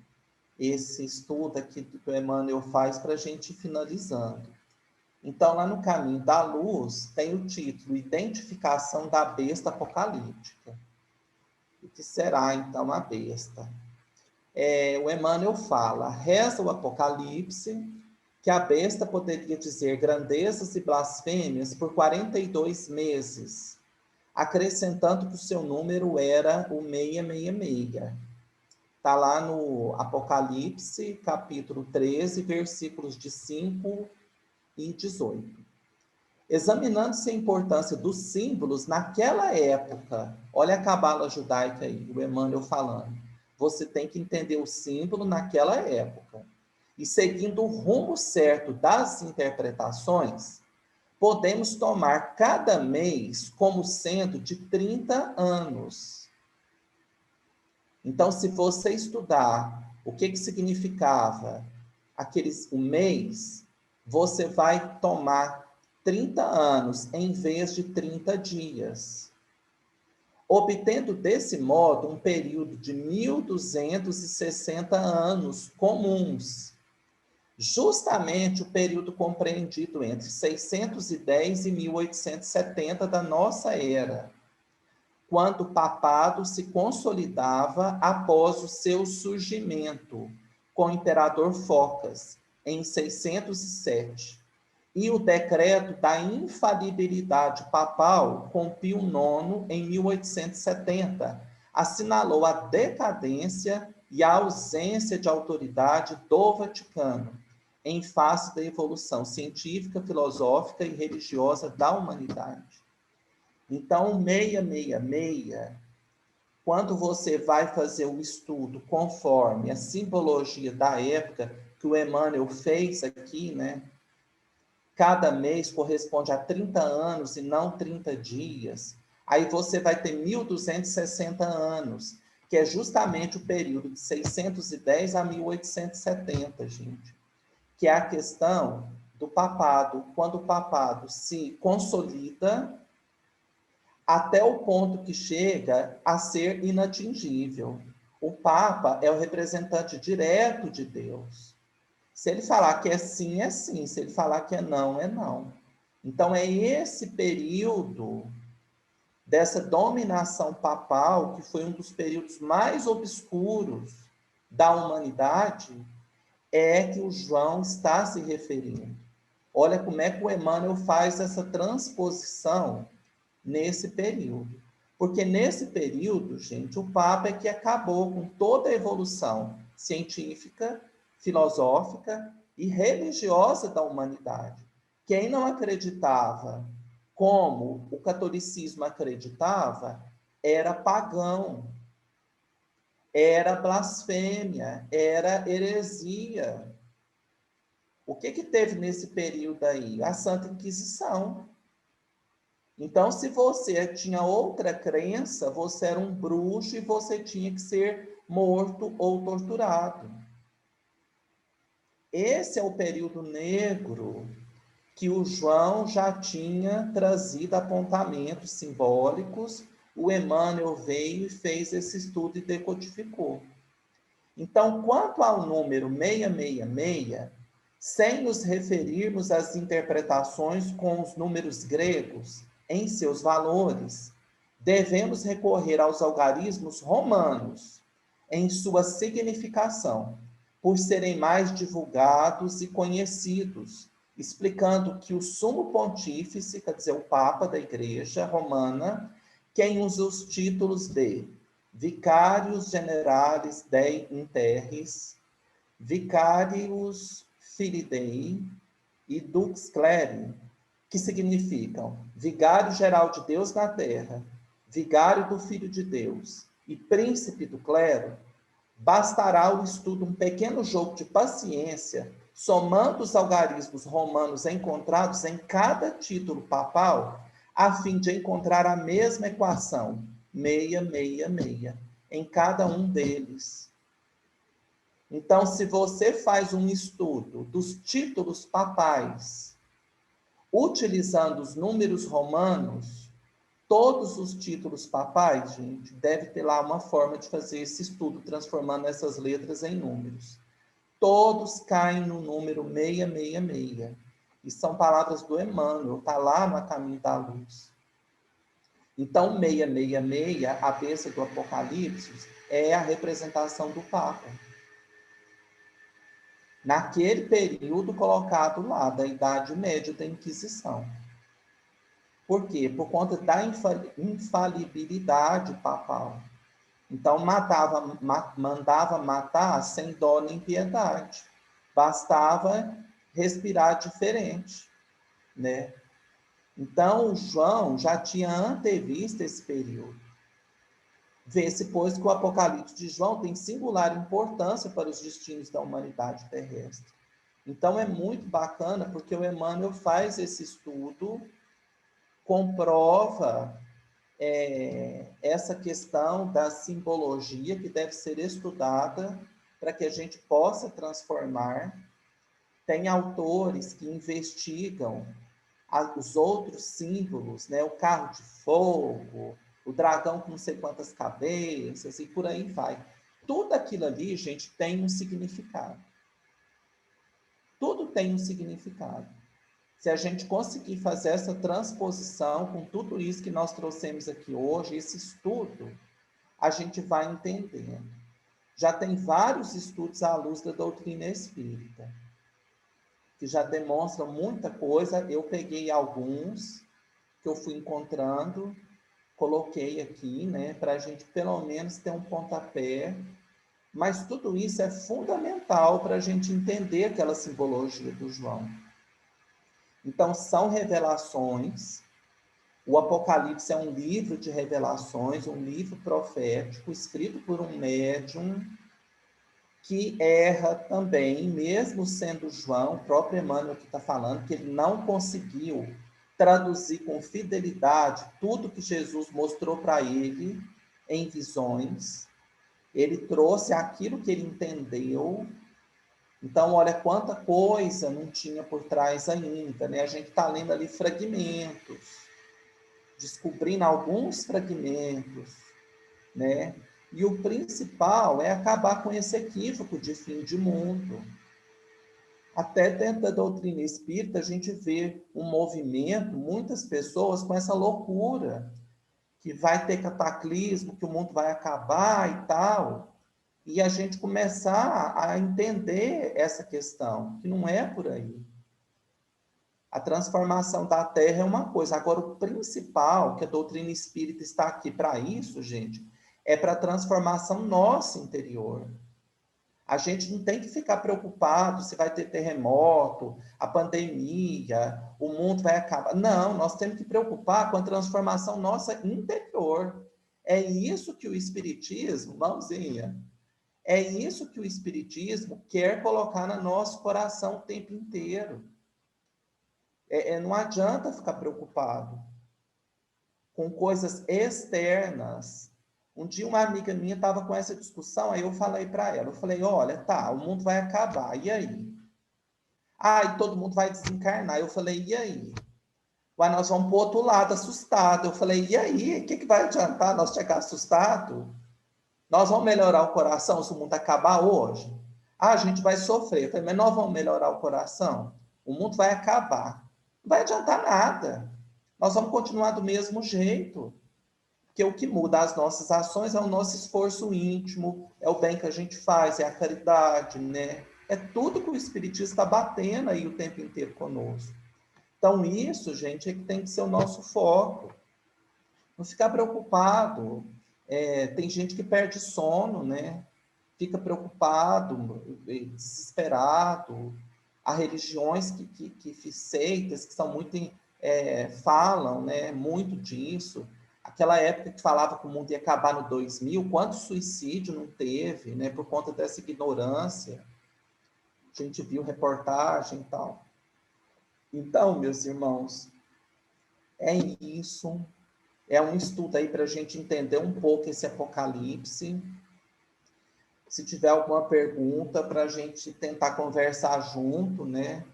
esse estudo aqui que o Emmanuel faz para a gente ir finalizando. Então, lá no Caminho da Luz, tem o título Identificação da Besta Apocalíptica. O que será, então, a besta? O Emmanuel fala, reza o Apocalipse, que a besta poderia dizer grandezas e blasfêmias por 42 meses, acrescentando que o seu número era o 666. Está lá no Apocalipse, capítulo 13, versículos de 5 e 18. Examinando-se a importância dos símbolos naquela época, olha a cabala judaica aí, o Emmanuel falando. Você tem que entender o símbolo naquela época. E seguindo o rumo certo das interpretações, podemos tomar cada mês como sendo de 30 anos. Então, se você estudar o que significava o mês, você vai tomar 30 anos em vez de 30 dias, obtendo desse modo um período de 1.260 anos comuns, justamente o período compreendido entre 610 e 1870 da nossa era, quando o papado se consolidava após o seu surgimento, com o imperador Focas, em 607, e o decreto da infalibilidade papal, com Pio IX, em 1870, assinalou a decadência e a ausência de autoridade do Vaticano, em face da evolução científica, filosófica e religiosa da humanidade. Então, 666, quando você vai fazer o estudo conforme a simbologia da época que o Emmanuel fez aqui, né? Cada mês corresponde a 30 anos e não 30 dias. Aí você vai ter 1.260 anos, que é justamente o período de 610 a 1870, gente. Que é a questão do papado, quando o papado se consolida até o ponto que chega a ser inatingível. O Papa é o representante direto de Deus. Se ele falar que é sim, é sim. Se ele falar que é não, é não. Então, é esse período dessa dominação papal, que foi um dos períodos mais obscuros da humanidade, é que o João está se referindo. Olha como é que o Emmanuel faz essa transposição nesse período. Porque nesse período, gente, o Papa é que acabou com toda a evolução científica, filosófica e religiosa da humanidade. Quem não acreditava como o catolicismo acreditava, era pagão, era blasfêmia, era heresia. O que teve nesse período aí? A Santa Inquisição. Então, se você tinha outra crença, você era um bruxo e você tinha que ser morto ou torturado. Esse é o período negro que o João já tinha trazido apontamentos simbólicos, o Emmanuel veio e fez esse estudo e decodificou. Então, quanto ao número 666, sem nos referirmos às interpretações com os números gregos em seus valores, devemos recorrer aos algarismos romanos em sua significação, por serem mais divulgados e conhecidos, explicando que o sumo pontífice, quer dizer, o Papa da Igreja Romana, quem usa os títulos de Vicarius Generalis Dei Interris, Vicarius Filii Dei e Dux Cleri, que significam Vigário Geral de Deus na Terra, Vigário do Filho de Deus e Príncipe do Clero, bastará o estudo um pequeno jogo de paciência, somando os algarismos romanos encontrados em cada título papal, a fim de encontrar a mesma equação, 666, em cada um deles. Então, se você faz um estudo dos títulos papais, utilizando os números romanos, todos os títulos papais, gente, deve ter lá uma forma de fazer esse estudo, transformando essas letras em números. Todos caem no número 666. E são palavras do Emmanuel, está lá no A Caminho da Luz. Então, 666, a besta do Apocalipse, é a representação do Papa. Naquele período colocado lá, da Idade Média da Inquisição. Por quê? Por conta da infalibilidade papal. Então, mandava matar sem dó nem piedade. Bastava respirar diferente, né? Então, João já tinha antevisto esse período. Vê-se, pois, que o Apocalipse de João tem singular importância para os destinos da humanidade terrestre. Então, é muito bacana, porque o Emmanuel faz esse estudo, comprova essa questão da simbologia que deve ser estudada para que a gente possa transformar. Tem autores que investigam os outros símbolos, né? O carro de fogo, o dragão com não sei quantas cabeças e por aí vai. Tudo aquilo ali, gente, tem um significado. Tudo tem um significado. Se a gente conseguir fazer essa transposição com tudo isso que nós trouxemos aqui hoje, esse estudo, a gente vai entendendo. Já tem vários estudos à luz da doutrina espírita, que já demonstram muita coisa. Eu peguei alguns que eu fui encontrando, coloquei aqui, né, para a gente pelo menos ter um pontapé, mas tudo isso é fundamental para a gente entender aquela simbologia do João. Então, são revelações. O Apocalipse é um livro de revelações, um livro profético, escrito por um médium que erra também, mesmo sendo João, o próprio Emmanuel que está falando, que ele não conseguiu traduzir com fidelidade tudo que Jesus mostrou para ele em visões. Ele trouxe aquilo que ele entendeu. Então, olha quanta coisa não tinha por trás ainda, né? A gente está lendo ali fragmentos, descobrindo alguns fragmentos, né? E o principal é acabar com esse equívoco de fim de mundo. Até dentro da doutrina espírita, a gente vê um movimento, muitas pessoas com essa loucura, que vai ter cataclismo, que o mundo vai acabar e tal, e a gente começar a entender essa questão, que não é por aí. A transformação da Terra é uma coisa. Agora, o principal, que a doutrina espírita está aqui para isso, gente, é para a transformação nossa interior. A gente não tem que ficar preocupado se vai ter terremoto, a pandemia, o mundo vai acabar. Não, nós temos que preocupar com a transformação nossa interior. É isso que o Espiritismo, mãozinha, é isso que o Espiritismo quer colocar no nosso coração o tempo inteiro. Não adianta ficar preocupado com coisas externas. Um dia uma amiga minha estava com essa discussão, aí eu falei para ela, eu falei, olha, tá, o mundo vai acabar, e aí? E todo mundo vai desencarnar. Eu falei, e aí? Ué, nós vamos para o outro lado, assustado. Eu falei, e aí? O que vai adiantar nós chegar assustado? Nós vamos melhorar o coração se o mundo acabar hoje? A gente vai sofrer. Eu falei, mas nós vamos melhorar o coração? O mundo vai acabar. Não vai adiantar nada. Nós vamos continuar do mesmo jeito. Porque o que muda as nossas ações é o nosso esforço íntimo, é o bem que a gente faz, é a caridade, né? É tudo que o Espiritismo está batendo aí o tempo inteiro conosco. Então, isso, gente, é que tem que ser o nosso foco. Não ficar preocupado. Tem gente que perde sono, né? Fica preocupado, desesperado. Há religiões seitas que são muito, falam, né, muito disso. Aquela época que falava que o mundo ia acabar no 2000, quanto suicídio não teve, né, por conta dessa ignorância. A gente viu reportagem e tal. Então, meus irmãos, é isso. É um estudo aí para a gente entender um pouco esse Apocalipse. Se tiver alguma pergunta, para a gente tentar conversar junto, né?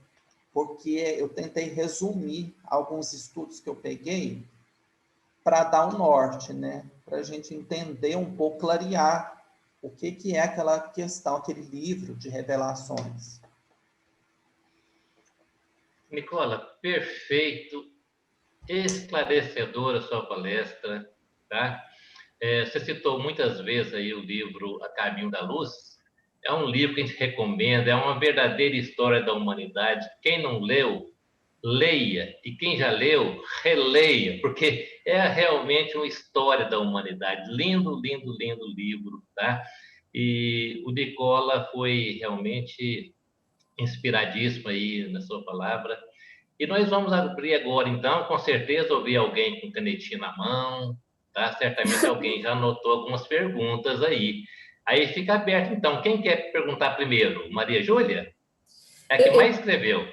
Porque eu tentei resumir alguns estudos que eu peguei para dar um norte, né? Para a gente entender um pouco, clarear o que é aquela questão, aquele livro de revelações. Nicola, perfeito, esclarecedora a sua palestra, tá? Você citou muitas vezes aí o livro A Caminho da Luz. É um livro que a gente recomenda, é uma verdadeira história da humanidade. Quem não leu, leia. E quem já leu, releia, porque é realmente uma história da humanidade. Lindo, lindo, lindo livro, tá? E o Nicola foi realmente inspiradíssimo aí na sua palavra. E nós vamos abrir agora, então, com certeza ouvir alguém com canetinha na mão, tá? Certamente alguém já anotou algumas perguntas aí. Aí fica aberto, então. Quem quer perguntar primeiro? Maria Júlia? É a que Eu, mais escreveu.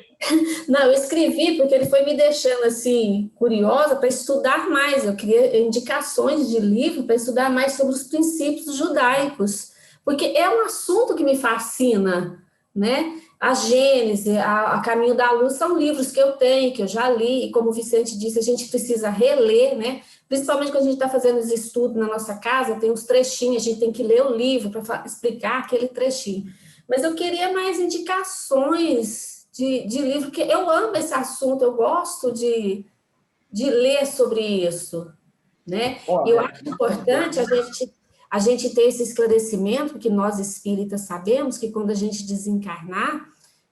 não, eu escrevi porque ele foi me deixando assim curiosa para estudar mais. Eu queria indicações de livro para estudar mais sobre os princípios judaicos, porque é um assunto que me fascina, né? A Gênese, a Caminho da Luz são livros que eu tenho, que eu já li, e como o Vicente disse, a gente precisa reler, né? Principalmente quando a gente está fazendo os estudos na nossa casa, tem uns trechinhos, a gente tem que ler o livro para explicar aquele trechinho. Mas eu queria mais indicações de livro, porque eu amo esse assunto, eu gosto de ler sobre isso, né? E eu Olha, acho importante a gente ter esse esclarecimento, porque nós espíritas sabemos que quando a gente desencarnar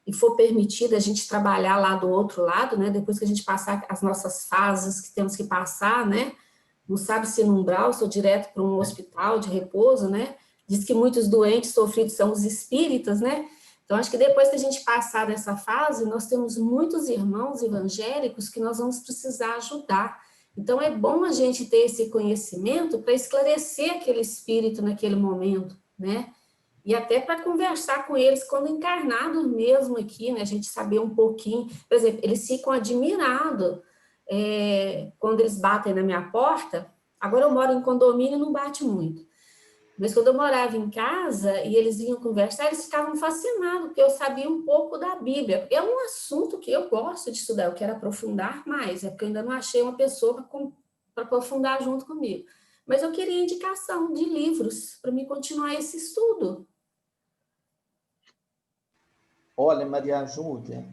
e for permitido a gente trabalhar lá do outro lado, né? Depois que a gente passar as nossas fases que temos que passar, né? Não sabe se no umbral, se ou direto para um hospital de repouso, né? Diz que muitos doentes sofridos são os espíritas, né? Então, acho que depois que a gente passar dessa fase, nós temos muitos irmãos evangélicos que nós vamos precisar ajudar. Então, é bom a gente ter esse conhecimento para esclarecer aquele espírito naquele momento, né? E até para conversar com eles quando encarnados mesmo aqui, né? A gente saber um pouquinho. Por exemplo, eles ficam admirados quando eles batem na minha porta. Agora eu moro em condomínio e não bate muito. Mas quando eu morava em casa e eles vinham conversar, eles ficavam fascinados, porque eu sabia um pouco da Bíblia. É um assunto que eu gosto de estudar, eu quero aprofundar mais, é porque eu ainda não achei uma pessoa para aprofundar junto comigo. Mas eu queria indicação de livros para me continuar esse estudo. olha, Maria Júlia,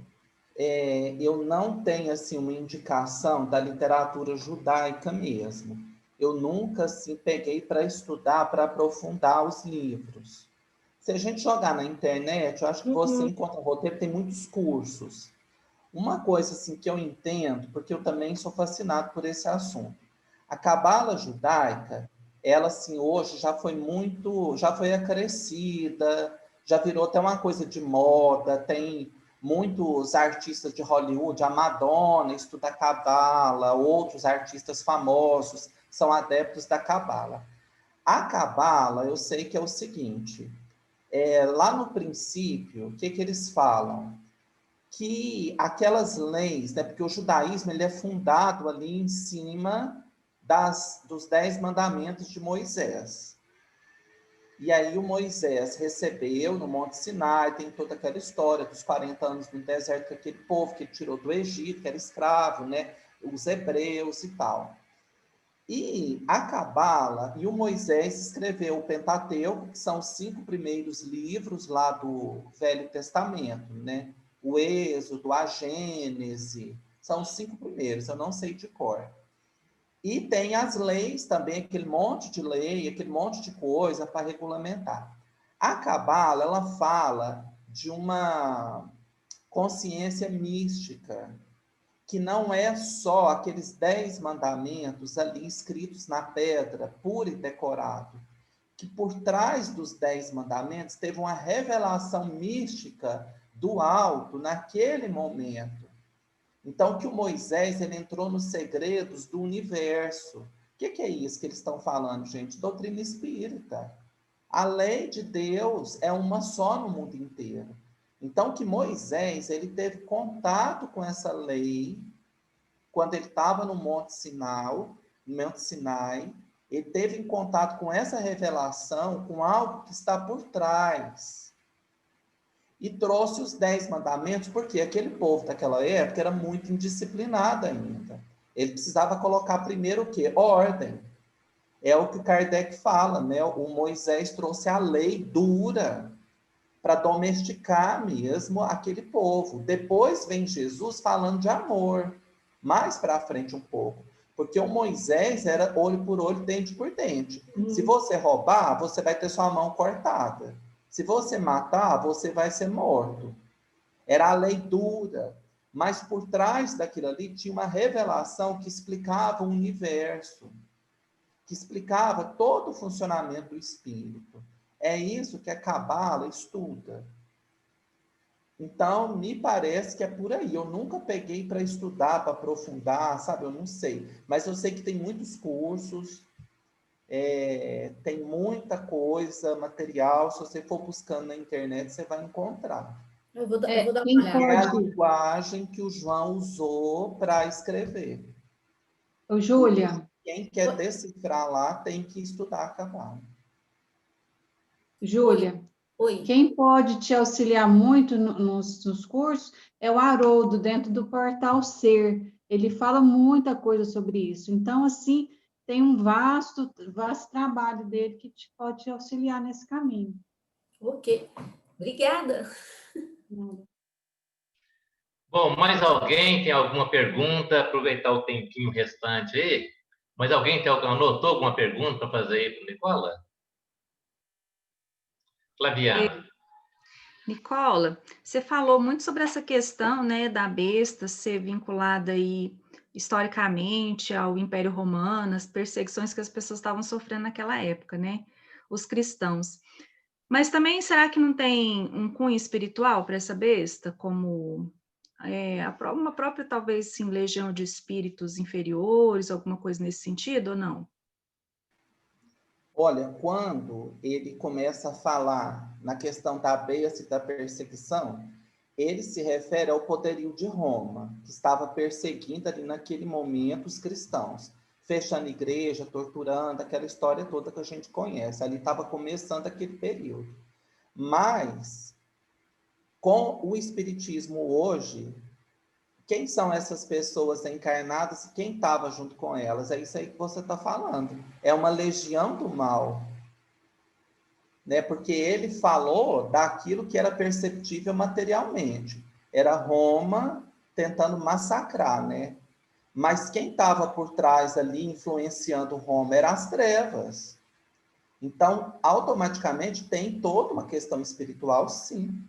eu não tenho assim uma indicação da literatura judaica mesmo. Eu nunca assim peguei para estudar, para aprofundar os livros. Se a gente jogar na internet, eu acho que você encontra o roteiro, tem muitos cursos. Uma coisa assim que eu entendo, porque eu também sou fascinado por esse assunto. A cabala judaica, ela assim hoje já foi acrescida, já virou até uma coisa de moda, tem muitos artistas de Hollywood, a Madonna estuda cabala, outros artistas famosos são adeptos da cabala. A cabala, eu sei que é o seguinte, lá no princípio, o que eles falam? Que aquelas leis, né, porque o judaísmo ele é fundado ali em cima dos 10 mandamentos de Moisés. E aí o Moisés recebeu no Monte Sinai, tem toda aquela história dos 40 anos no deserto, com aquele povo que ele tirou do Egito, que era escravo, né, os hebreus e tal. E a Cabala, e o Moisés escreveu o Pentateuco, que são os 5 primeiros livros lá do Velho Testamento, né? O Êxodo, a Gênese, são os 5 primeiros, eu não sei de cor. E tem as leis também, aquele monte de lei, aquele monte de coisa para regulamentar. A Cabala, ela fala de uma consciência mística, que não é só aqueles 10 mandamentos ali escritos na pedra, puro e decorado, que por trás dos 10 mandamentos teve uma revelação mística do alto naquele momento. Então, que o Moisés ele entrou nos segredos do universo. O que é isso que eles estão falando, gente? Doutrina espírita. A lei de Deus é uma só no mundo inteiro. Então, que Moisés ele teve contato com essa lei quando ele estava no Monte Sinai, ele teve em contato com essa revelação, com algo que está por trás. E trouxe os 10 mandamentos, porque aquele povo daquela época era muito indisciplinado ainda. Ele precisava colocar primeiro o quê? Ordem. É o que Kardec fala, né? O Moisés trouxe a lei dura para domesticar mesmo aquele povo. Depois vem Jesus falando de amor, mais para frente um pouco. Porque o Moisés era olho por olho, dente por dente. Se você roubar, você vai ter sua mão cortada. Se você matar, você vai ser morto. Era a lei dura. Mas por trás daquilo ali tinha uma revelação que explicava o universo, que explicava todo o funcionamento do espírito. É isso que a Cabala estuda. Então, me parece que é por aí. Eu nunca peguei para estudar, para aprofundar, sabe? Eu não sei. Mas eu sei que tem muitos cursos, tem muita coisa, material. Se você for buscando na internet, você vai encontrar. Eu vou dar uma quem olhada. É a linguagem que o João usou para escrever. Ô, Júlia, Quem quer decifrar lá tem que estudar a Cabala. Júlia, Oi. quem pode te auxiliar muito nos cursos é o Haroldo, dentro do Portal Ser. Ele fala muita coisa sobre isso. Então, assim, tem um vasto trabalho dele que pode te auxiliar nesse caminho. Ok. Obrigada. Bom, mais alguém tem alguma pergunta? Aproveitar o tempinho restante aí. Mas alguém anotou alguma pergunta para fazer aí para o Nicola? Flaviana. Nicola, você falou muito sobre essa questão, né, da besta ser vinculada aí historicamente ao Império Romano, as perseguições que as pessoas estavam sofrendo naquela época, né? Os cristãos. Mas também, será que não tem um cunho espiritual para essa besta, como uma própria, talvez, sim, legião de espíritos inferiores, alguma coisa nesse sentido, ou não? Olha, quando ele começa a falar na questão da besta e da perseguição, ele se refere ao poderio de Roma, que estava perseguindo ali naquele momento os cristãos, fechando igreja, torturando, aquela história toda que a gente conhece. Ali estava começando aquele período. Mas, com o espiritismo hoje, quem são essas pessoas encarnadas e quem estava junto com elas? É isso aí que você está falando. É uma legião do mal. Né? Porque ele falou daquilo que era perceptível materialmente. Era Roma tentando massacrar, né? Mas quem estava por trás ali, influenciando Roma, eram as trevas. Então, automaticamente, tem toda uma questão espiritual, sim.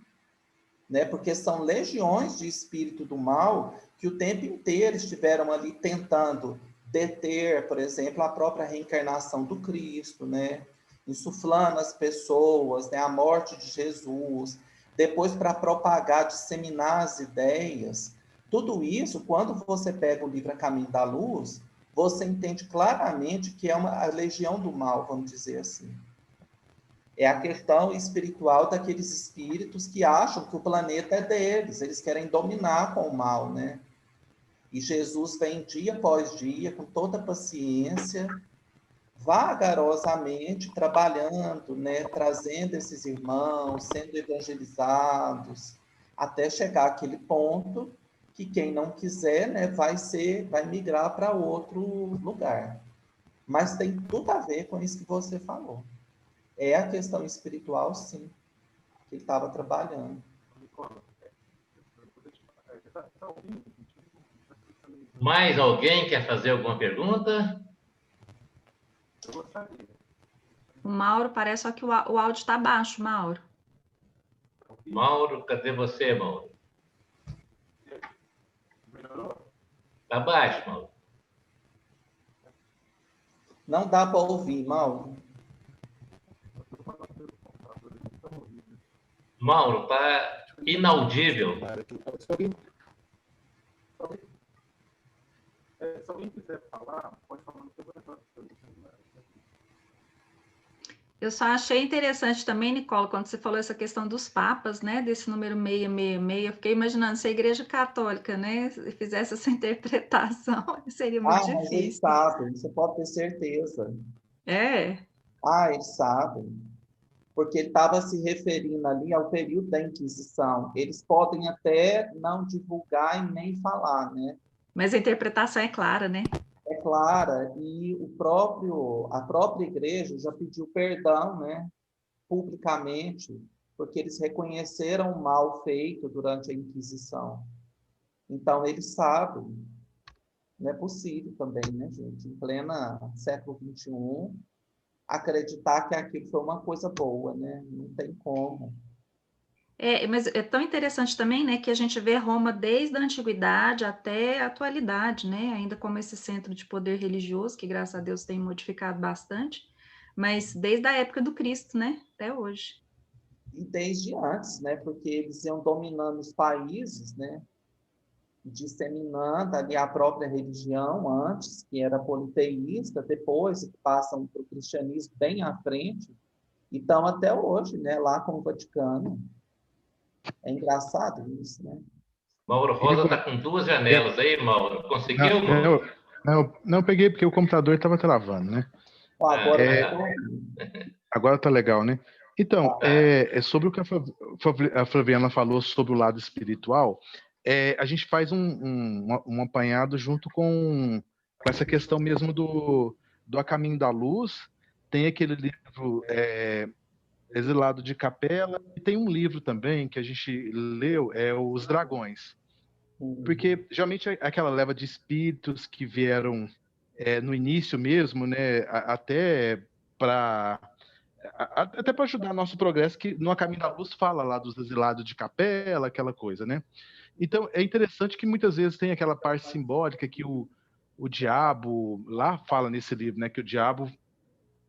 Né? Porque são legiões de espírito do mal que o tempo inteiro estiveram ali tentando deter, por exemplo, a própria reencarnação do Cristo, né? Insuflando as pessoas, né? A morte de Jesus, depois para propagar, disseminar as ideias. Tudo isso, quando você pega o livro A Caminho da Luz, você entende claramente que é a legião do mal, vamos dizer assim. É a questão espiritual daqueles espíritos que acham que o planeta é deles, eles querem dominar com o mal, né? E Jesus vem dia após dia, com toda paciência, vagarosamente trabalhando, né? Trazendo esses irmãos, sendo evangelizados, até chegar àquele ponto que quem não quiser, né, vai migrar para outro lugar. Mas tem tudo a ver com isso que você falou. É a questão espiritual, sim, que ele estava trabalhando. Mais alguém quer fazer alguma pergunta? O Mauro, parece só que o áudio está baixo, Mauro. Mauro, cadê você, Mauro? Está baixo, Mauro. Não dá para ouvir, Mauro. Mauro, está inaudível. Se alguém quiser falar, pode falar no seu telefone. Eu só achei interessante também, Nicola, quando você falou essa questão dos papas, né, desse número 666, eu fiquei imaginando se a Igreja Católica, né, fizesse essa interpretação, seria muito Mas difícil. eles sabem, você pode ter certeza. É. Eles sabem. Porque ele estava se referindo ali ao período da Inquisição. Eles podem até não divulgar e nem falar, né? Mas a interpretação é clara, né? É clara, e a própria igreja já pediu perdão, né, publicamente, porque eles reconheceram o mal feito durante a Inquisição. Então, eles sabem. Não é possível também, né, gente, em plena século XXI, acreditar que aquilo foi uma coisa boa, né? Não tem como. Mas é tão interessante também, né, que a gente vê Roma desde a antiguidade até a atualidade, né, ainda como esse centro de poder religioso, que graças a Deus tem modificado bastante, mas desde a época do Cristo, né, até hoje. E desde antes, né? Porque eles iam dominando os países, né? Disseminando ali a própria religião antes, que era politeísta, depois passam para o cristianismo bem à frente, e estão até hoje, né? Lá com o Vaticano. É engraçado isso, né? Mauro Rosa está com 2 janelas aí, Mauro. Conseguiu, Não, Mauro? não peguei porque o computador estava travando, né? Ó, agora Ah, eu tá. tô... Agora tá legal, né? Então, Tá. sobre o que a Flaviana falou sobre o lado espiritual, a gente faz um apanhado junto com essa questão mesmo do A Caminho da Luz. Tem aquele livro Exilado de Capela, e tem um livro também que a gente leu, Os Dragões. Porque geralmente aquela leva de espíritos que vieram no início mesmo, né, até para ajudar nosso progresso, que no A Caminho da Luz fala lá dos exilados de capela, aquela coisa, né? Então, é interessante que muitas vezes tem aquela parte simbólica que o diabo, lá fala nesse livro, né, que o diabo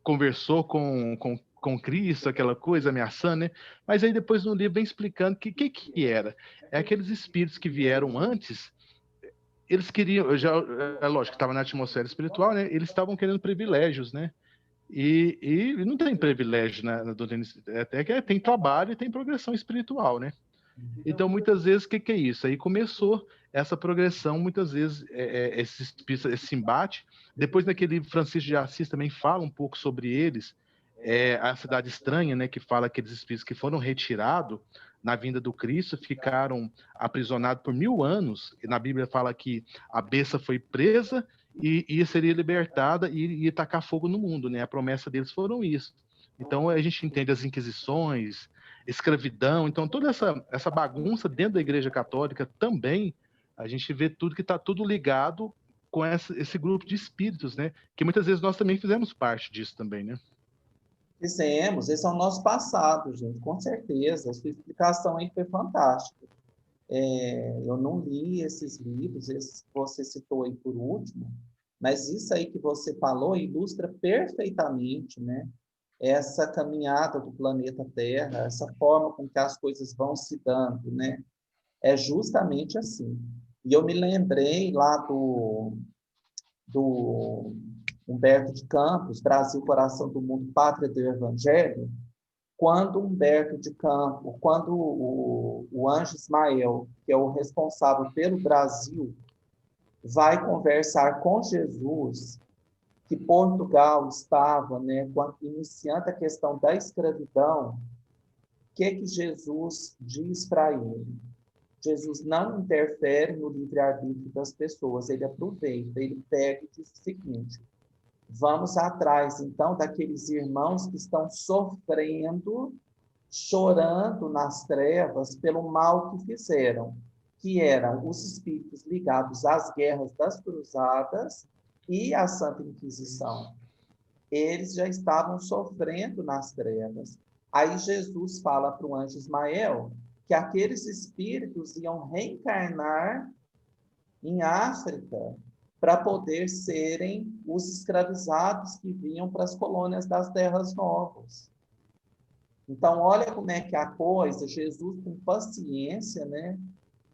conversou com Cristo, aquela coisa ameaçando, né? Mas aí depois no livro vem explicando que era. É aqueles espíritos que vieram antes, eles queriam, já, é lógico que estava na atmosfera espiritual, né? Eles estavam querendo privilégios, né? E não tem privilégio na doutrina, até que tem trabalho e tem progressão espiritual, né? Então, muitas vezes, o que é isso? Aí começou essa progressão, muitas vezes, esse embate. Depois, naquele livro, Francisco de Assis também fala um pouco sobre eles, a Cidade Estranha, né, que fala aqueles espíritos que foram retirados na vinda do Cristo, ficaram aprisionados por 1000 anos, e na Bíblia fala que a besta foi presa e seria libertada e ia tacar fogo no mundo, né? A promessa deles foram isso. Então, a gente entende as inquisições, escravidão, então toda essa bagunça dentro da Igreja Católica também, a gente vê tudo que está tudo ligado com esse grupo de espíritos, né? Que muitas vezes nós também fizemos parte disso também, né? Fizemos, esse é o nosso passado, gente, com certeza. A sua explicação aí foi fantástica. Eu não li esses livros, esses que você citou aí por último, mas isso aí que você falou ilustra perfeitamente, né? Essa caminhada do planeta Terra, essa forma com que as coisas vão se dando, né? É justamente assim. E eu me lembrei lá do Humberto de Campos, Brasil, Coração do Mundo, Pátria do Evangelho, quando Humberto de Campos, quando o Anjo Ismael, que é o responsável pelo Brasil, vai conversar com Jesus, que Portugal estava, né, iniciando a questão da escravidão, o que Jesus diz para ele? Jesus não interfere no livre-arbítrio das pessoas, ele aproveita, ele pega e diz o seguinte: vamos atrás, então, daqueles irmãos que estão sofrendo, chorando nas trevas pelo mal que fizeram, que eram os espíritos ligados às guerras das cruzadas e à Santa Inquisição. Eles já estavam sofrendo nas trevas. Aí Jesus fala para o anjo Ismael que aqueles espíritos iam reencarnar em África para poder serem os escravizados que vinham para as colônias das terras novas. Então, olha como é que a coisa, Jesus com paciência, né?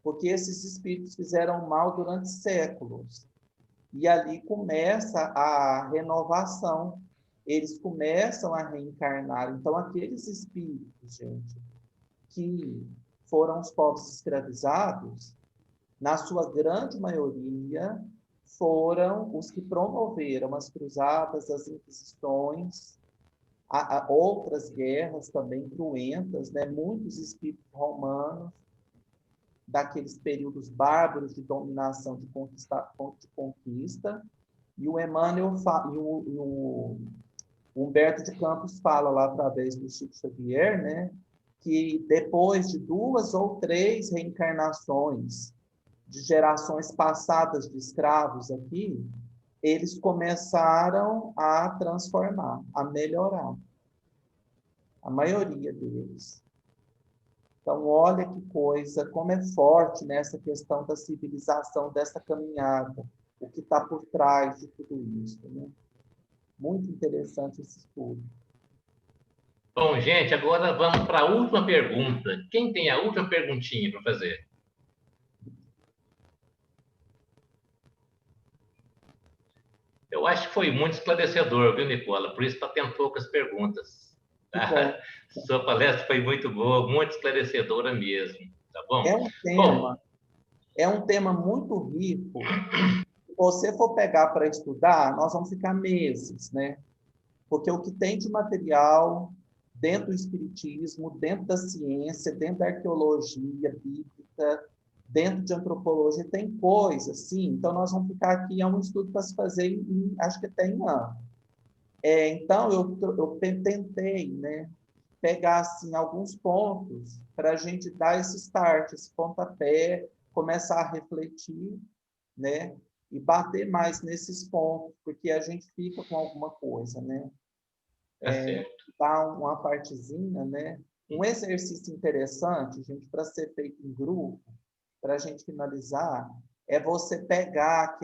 Porque esses espíritos fizeram mal durante séculos. E ali começa a renovação. Eles começam a reencarnar. Então, aqueles espíritos, gente, que foram os povos escravizados, na sua grande maioria, foram os que promoveram as cruzadas, as inquisições, outras guerras também cruentas, né? Muitos espíritos romanos, daqueles períodos bárbaros de dominação, de conquista, e o Emmanuel e o Humberto de Campos fala lá através do Chico Xavier, né, que depois de 2 ou 3 reencarnações de gerações passadas de escravos aqui, eles começaram a transformar, a melhorar. A maioria deles. Então, olha que coisa, como é forte nessa questão da civilização, dessa caminhada, o que está por trás de tudo isso, né? Muito interessante esse estudo. Bom, gente, agora vamos para a última pergunta. Quem tem a última perguntinha para fazer? Eu acho que foi muito esclarecedor, viu, Nicola? Por isso está tendo poucas perguntas. Tá? Sua palestra foi muito boa, muito esclarecedora mesmo. Tá bom? É um tema muito rico. Se você for pegar para estudar, nós vamos ficar meses, né? Porque o que tem de material dentro do espiritismo, dentro da ciência, dentro da arqueologia bíblica, dentro de antropologia, tem coisa, sim. Então, nós vamos ficar aqui, é um estudo para se fazer, acho que até em ano. Então, eu tentei, né, pegar assim, alguns pontos para a gente dar esse start, esse pontapé, começar a refletir, né, e bater mais nesses pontos, porque a gente fica com alguma coisa, né? Dá uma partezinha, né? Um exercício interessante, gente, para ser feito em grupo, para a gente finalizar, é você pegar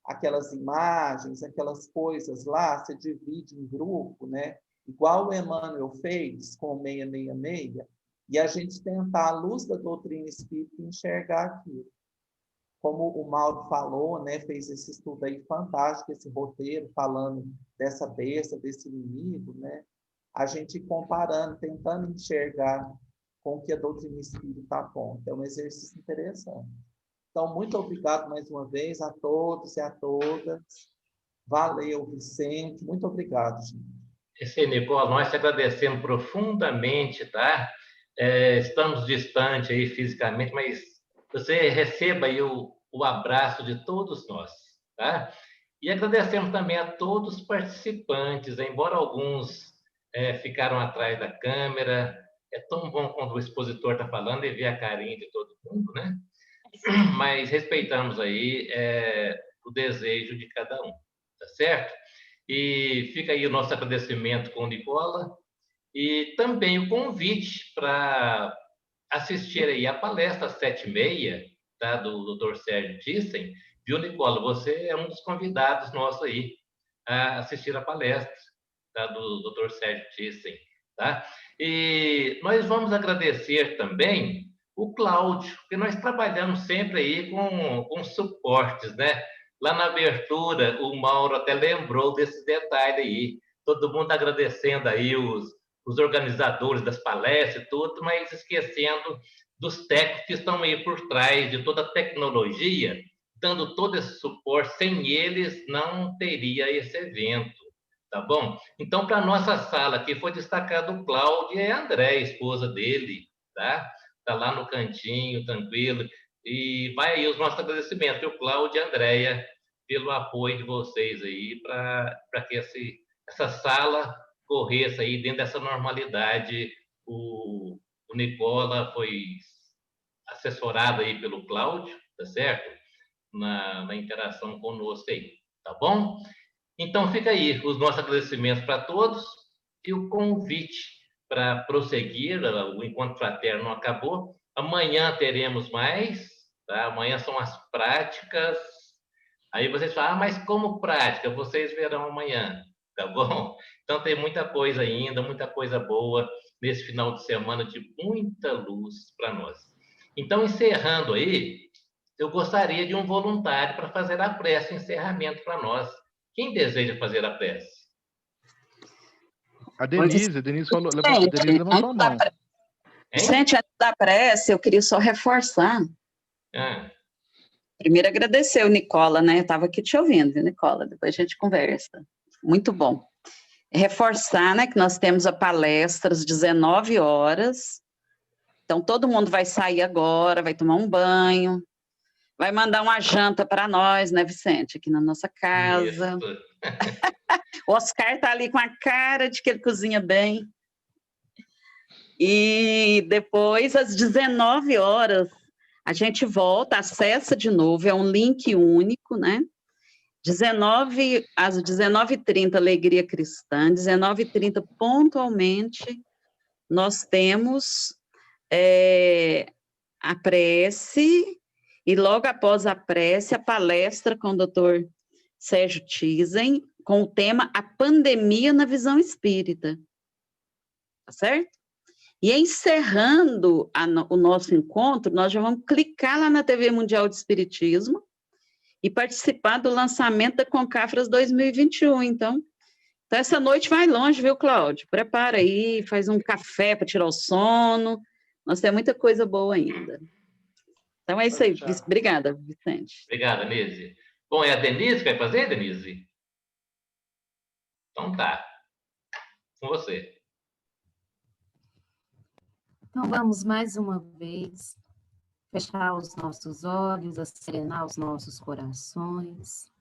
aquelas imagens, aquelas coisas lá, você divide em grupo, né? Igual o Emmanuel fez com o 666, e a gente tentar, à luz da doutrina espírita, enxergar aquilo. Como o Mauro falou, né, fez esse estudo aí fantástico, esse roteiro, falando dessa besta, desse inimigo, né? A gente comparando, tentando enxergar com o que a doutrina espírita aponta. É um exercício interessante. Então, muito obrigado mais uma vez a todos e a todas. Valeu, Vicente. Muito obrigado, gente. Esse aí, Nicola, nós te agradecemos profundamente, tá? Estamos distantes aí fisicamente, mas você receba aí o abraço de todos nós, tá? E agradecemos também a todos os participantes, embora alguns ficaram atrás da câmera. É tão bom quando o expositor está falando e vê a carinha de todo mundo, né? Mas respeitamos aí o desejo de cada um, tá certo? E fica aí o nosso agradecimento com o Nicola e também o convite para assistir aí a palestra às 7h30, tá, do Dr. Sérgio Thyssen. Viu, Nicola? Você é um dos convidados nossos aí a assistir a palestra, tá, do Dr. Sérgio Thyssen, tá? E nós vamos agradecer também o Cláudio, porque nós trabalhamos sempre aí com suportes, né? Lá na abertura, o Mauro até lembrou desse detalhe aí. Todo mundo agradecendo aí os organizadores das palestras e tudo, mas esquecendo dos técnicos que estão aí por trás de toda a tecnologia, dando todo esse suporte. Sem eles, não teria esse evento, tá bom? Então, para a nossa sala aqui, foi destacado o Cláudio e a André, a esposa dele, tá? Tá lá no cantinho, tranquilo. E vai aí os nossos agradecimentos, o Cláudio e a Andréia, pelo apoio de vocês aí, para que essa sala corresse aí dentro dessa normalidade. O Nicola foi assessorado aí pelo Cláudio, tá certo? Na interação conosco aí, tá bom? Então, fica aí os nossos agradecimentos para todos e o convite para prosseguir. O Encontro Fraterno não acabou. Amanhã teremos mais, tá? Amanhã são as práticas. Aí vocês falam, mas como prática? Vocês verão amanhã, tá bom? Então, tem muita coisa ainda, muita coisa boa nesse final de semana de muita luz para nós. Então, encerrando aí, eu gostaria de um voluntário para fazer a prece de encerramento para nós. Quem deseja fazer a prece? A Denise falou, Denise levantou a mão. Gente, antes da prece, eu queria só reforçar. Primeiro, agradecer o Nicola, né? Eu estava aqui te ouvindo, viu, Nicola? Depois a gente conversa. Muito bom. Reforçar, né, que nós temos a palestra às 19 horas. Então, todo mundo vai sair agora, vai tomar um banho, vai mandar uma janta para nós, né, Vicente? Aqui na nossa casa. O Oscar está ali com a cara de que ele cozinha bem. E depois, às 19 horas, a gente volta, acessa de novo, é um link único, né? Às 19h30, Alegria Cristã, 19h30, pontualmente, nós temos a prece, e logo após a prece, a palestra com o doutor Sérgio Tizen, com o tema A Pandemia na Visão Espírita. Tá certo? E encerrando o nosso encontro, nós já vamos clicar lá na TV Mundial de Espiritismo e participar do lançamento da Concafras 2021. Então, essa noite vai longe, viu, Cláudio? Prepara aí, faz um café para tirar o sono. Nós temos muita coisa boa ainda. Então é isso aí. Obrigada, Vicente. Obrigada, Nise. Bom, é a Denise que vai fazer, Denise? Então tá. Com você. Então, vamos mais uma vez fechar os nossos olhos, serenar os nossos corações,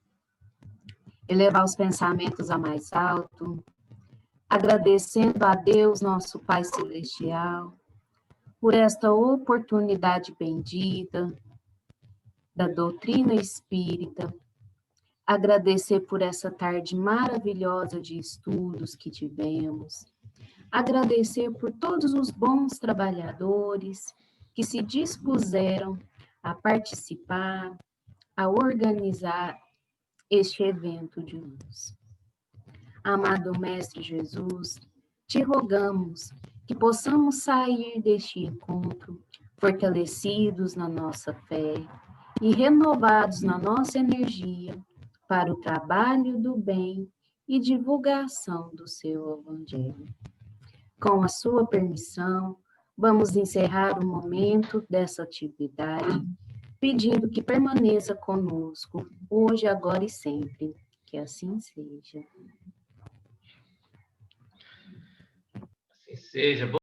elevar os pensamentos a mais alto, agradecendo a Deus, nosso Pai Celestial, por esta oportunidade bendita da doutrina espírita, agradecer por essa tarde maravilhosa de estudos que tivemos, agradecer por todos os bons trabalhadores que se dispuseram a participar, a organizar este evento de luz. Amado Mestre Jesus, te rogamos que possamos sair deste encontro fortalecidos na nossa fé e renovados na nossa energia para o trabalho do bem e divulgação do seu Evangelho. Com a sua permissão, vamos encerrar o momento dessa atividade, pedindo que permaneça conosco, hoje, agora e sempre. Que assim seja. Assim seja.